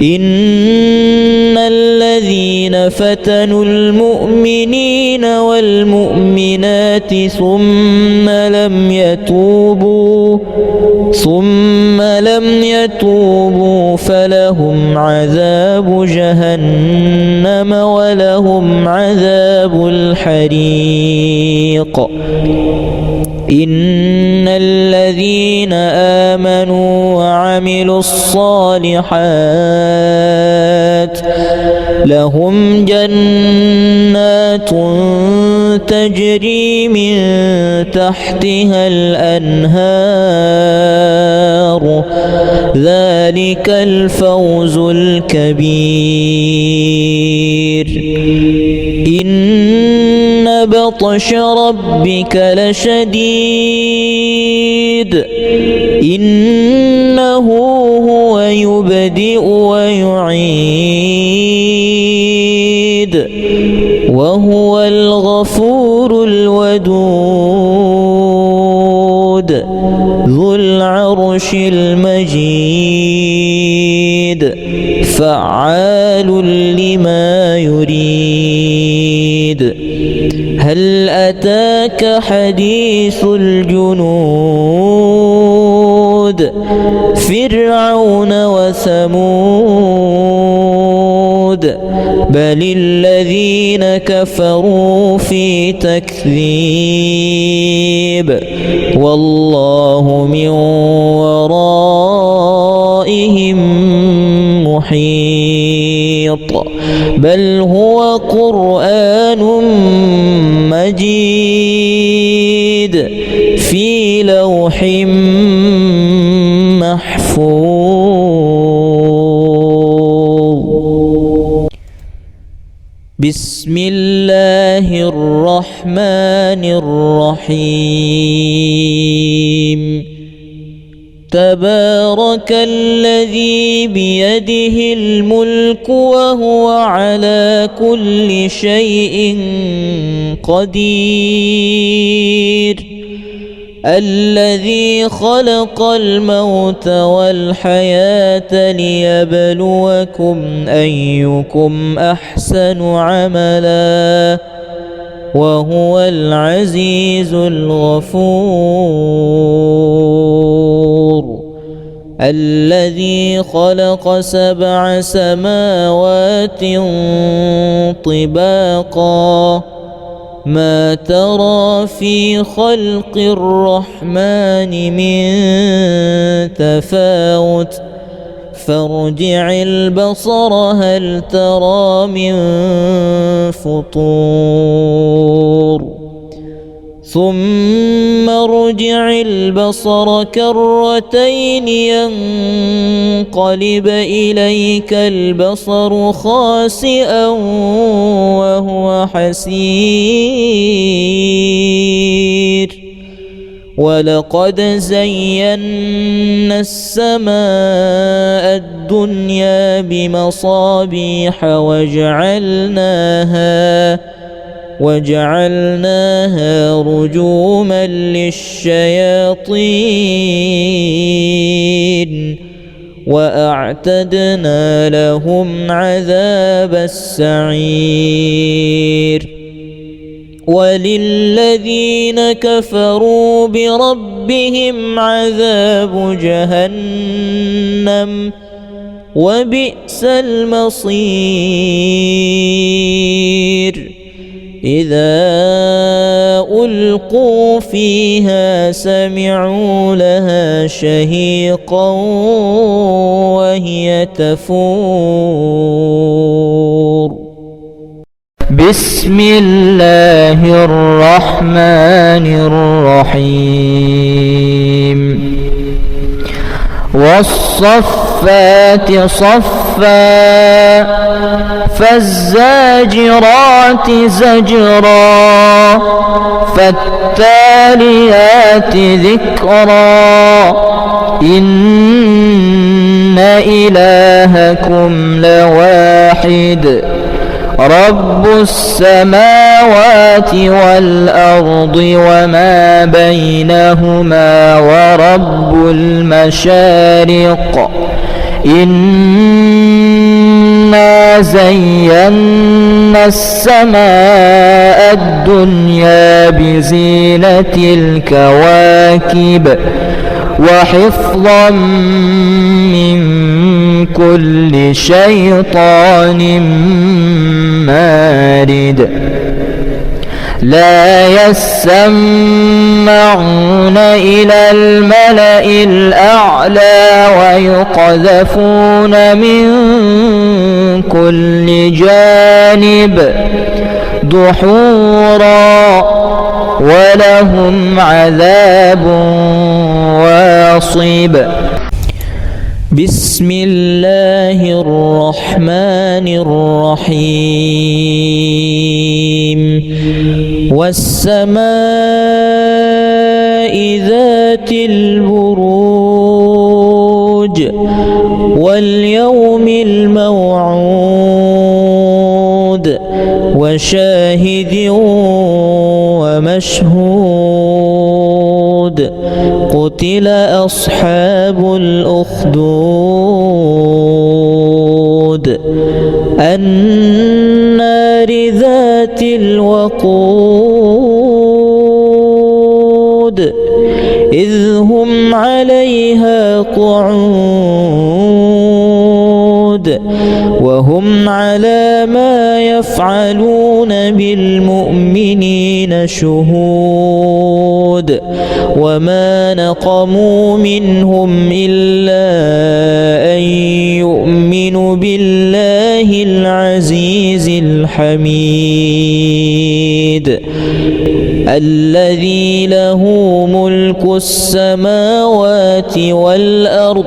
إن الذين فتنوا المؤمنين والمؤمنات ثم لم يتوبوا فلهم عذاب جهنم ولهم عذاب الحريق إن الذين آمنوا وعملوا الصالحات لهم جنات تجري من تحتها الأنهار ذلك الفوز الكبير إن بطش ربك لشديد إنه هو يبدئ ويعيد وهو الغفور الودود ذو العرش المجيد فعال لما يريد هل أتاك حديث الجنود فرعون وثمود بل الذين كفروا في تكذيب والله من ورائهم محيط بل هو قرآن مجيد في لوح محفوظ بسم الله الرحمن الرحيم تبارك الذي بيده الملك وهو على كل شيء قدير الذي خلق الموت والحياة ليبلوكم أيكم أحسن عملا وهو العزيز الغفور الذي خلق 7 سماوات طباقا ما ترى في خلق الرحمن من تفاوت فارجع البصر هل ترى من فطور ثم ارجع البصر كرتين ينقلب إليك البصر خاسئا وهو حسير ولقد زينا السماء الدنيا بمصابيح وجعلناها رجوما للشياطين وأعتدنا لهم عذاب السعير وللذين كفروا بربهم عذاب جهنم وبئس المصير إذا ألقوا فيها سمعوا لها شهيقا وهي تفور بسم الله الرحمن الرحيم والصفات صفا فالزاجرات زجرا فالتاليات ذكرا إن إلهكم لواحد رب السماوات والأرض وما بينهما ورب المشارق إنا زينا السماء الدنيا بزينة الكواكب وحفظا من كل شيطان مارد لا يسمعون إلى الملأ الأعلى ويقذفون من كل جانب دحورا ولهم عذاب واصب بسم الله الرحمن الرحيم والسماء ذات البروج واليوم الموعود وشاهد ومشهود قتل أصحاب الأخدود النار ذات الوقود إذ هم عليها قعود وهم على ما يفعلون بالمؤمنين شهود وما نقموا منهم إلا أن يؤمنوا بالله العزيز الحميد الذي له ملك السماوات والأرض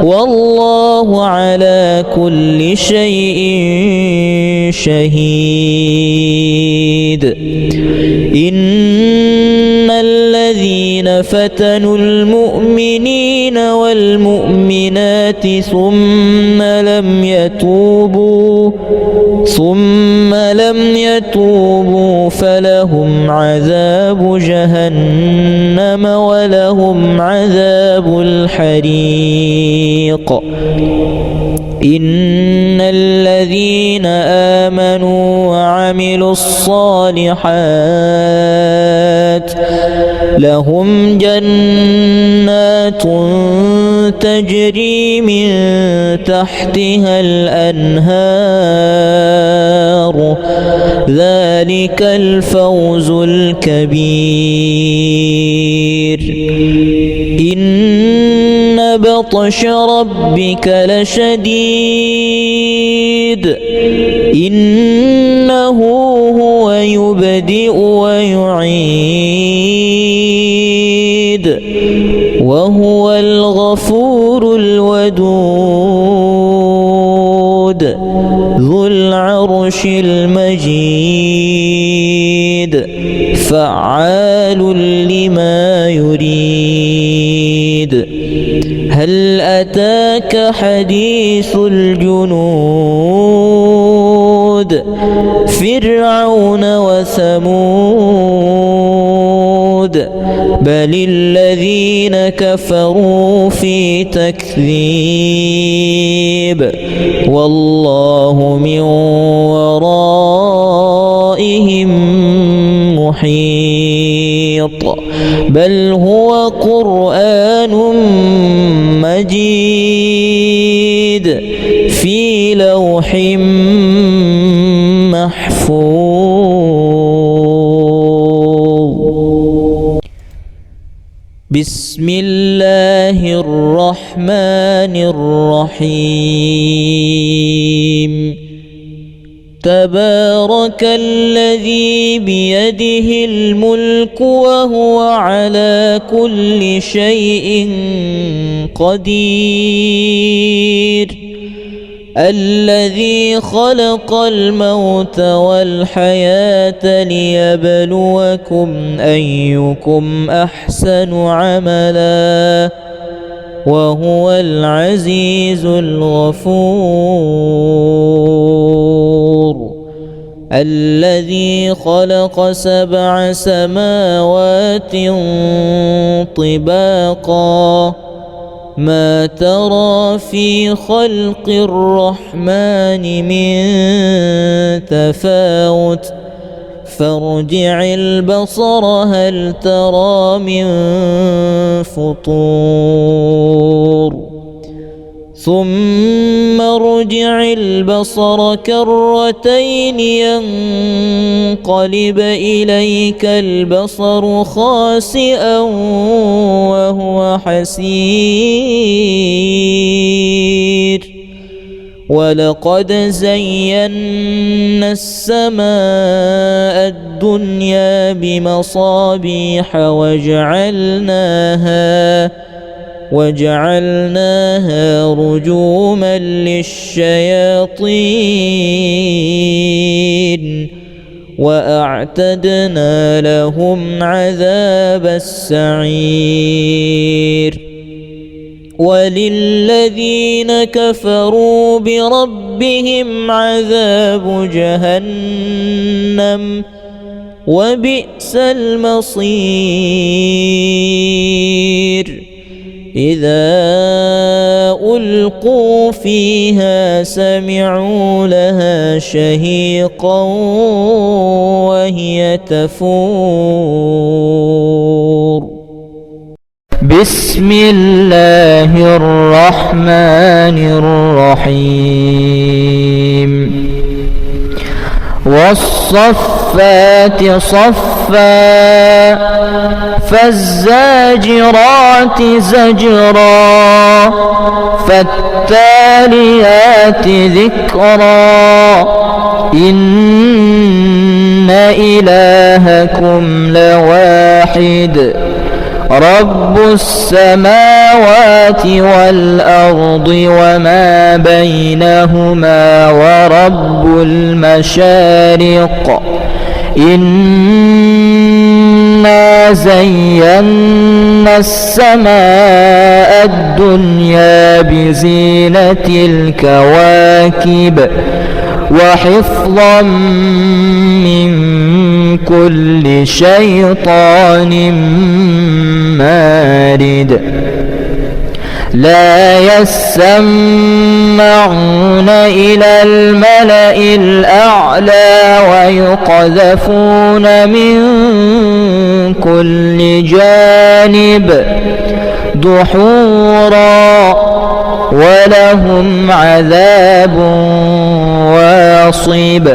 والله على كل شيء شهيد إن الذين فتنوا المؤمنين والمؤمنات ثم لم يتوبوا فلهم عذاب جهنم ولهم عذاب الحريق إن الذين آمنوا وعملوا الصالحات لهم جنات تجري من تحتها الأنهار ذلك الفوز الكبير إن بطش ربك لشديد إنه هو يبدئ ويعيد وهو الغفور الودود ذو العرش المجيد فعال لما يريد هل أتاك حديث الجنود فرعون وثمود بل الذين كفروا في تكذيب والله من ورائهم محيط بل هو قرآن مجيد في لوح محفوظ بسم الله الرحمن الرحيم تبارك الذي بيده الملك وهو على كل شيء قدير الذي خلق الموت والحياة ليبلوكم أيكم أحسن عملا وهو العزيز الغفور الذي خلق 7 سماوات طباقا ما ترى في خلق الرحمن من تفاوت فارجع البصر هل ترى من فطور ثم ارجع البصر كرتين ينقلب إليك البصر خاسئا وهو حسير ولقد زينا السماء الدنيا بمصابيح وجعلناها رجوما للشياطين وأعتدنا لهم عذاب السعير وللذين كفروا بربهم عذاب جهنم وبئس المصير إذا ألقوا فيها سمعوا لها شهيقا وهي تفور بسم الله الرحمن الرحيم والصفات صفا فالزاجرات زجرا فالتاليات ذكرا إن إلهكم لواحد رب السماوات والأرض وما بينهما ورب المشارق إنا زينا السماء الدنيا بزينة الكواكب وحفظا من كل شيطان مارد لا يسمعون إلى الملأ الأعلى ويقذفون من كل جانب دحورا ولهم عذاب واصب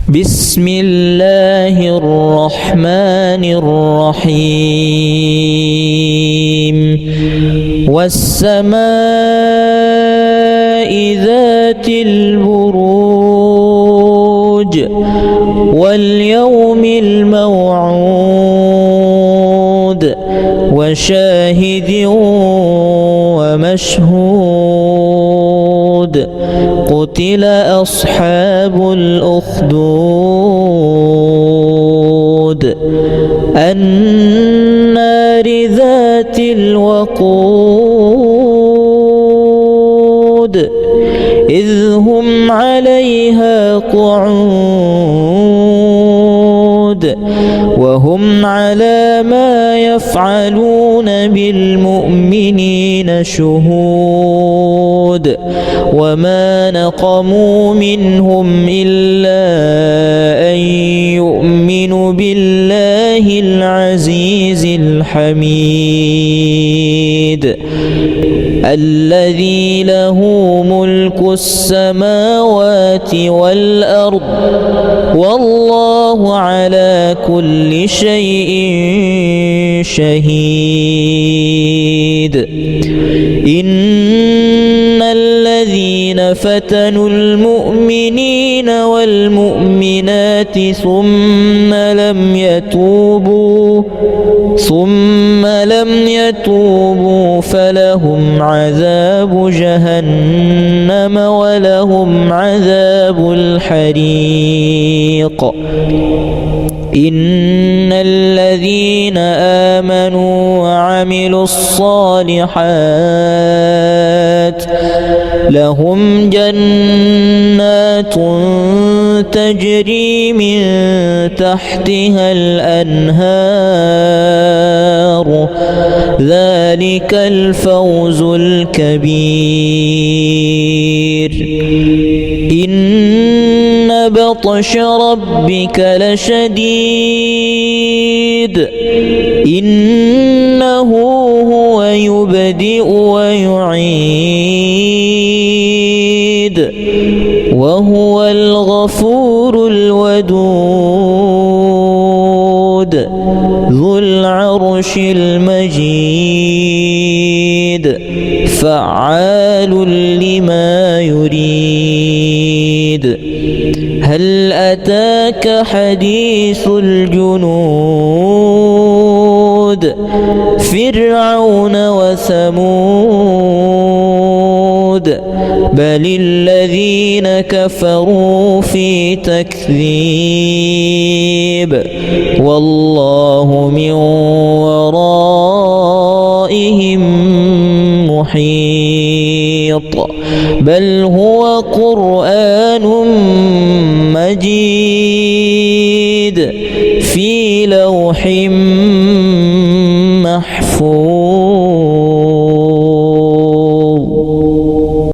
بسم الله الرحمن الرحيم والسماء ذات البروج واليوم الموعود وشاهد ومشهود قتل أصحاب الأخدود النار ذات الوقود إذ هم عليها قعود وهم على ما يفعلون بالمؤمنين شهود وما نقموا منهم إلا أن يؤمنوا بالله العزيز الحميد الذي له ملك السماوات والأرض والله على كل شيء شهيد إن الذين الذين فتنوا المؤمنين والمؤمنات ثم لم يتوبوا فلهم عذاب جهنم ولهم عذاب الحريق. إن الذين آمنوا وعملوا الصالحات لهم جنات تجري من تحتها الأنهار ذلك الفوز الكبير. إن بطش ربك لشديد إنه هو يبدئ ويعيد وهو الغفور الودود ذو العرش المجيد فعال لما يريد. هل أتاك حديث الجنود فرعون وثمود بل الذين كفروا في تكذيب والله من ورائهم محيط. بل هو قرآن مجيد في لوح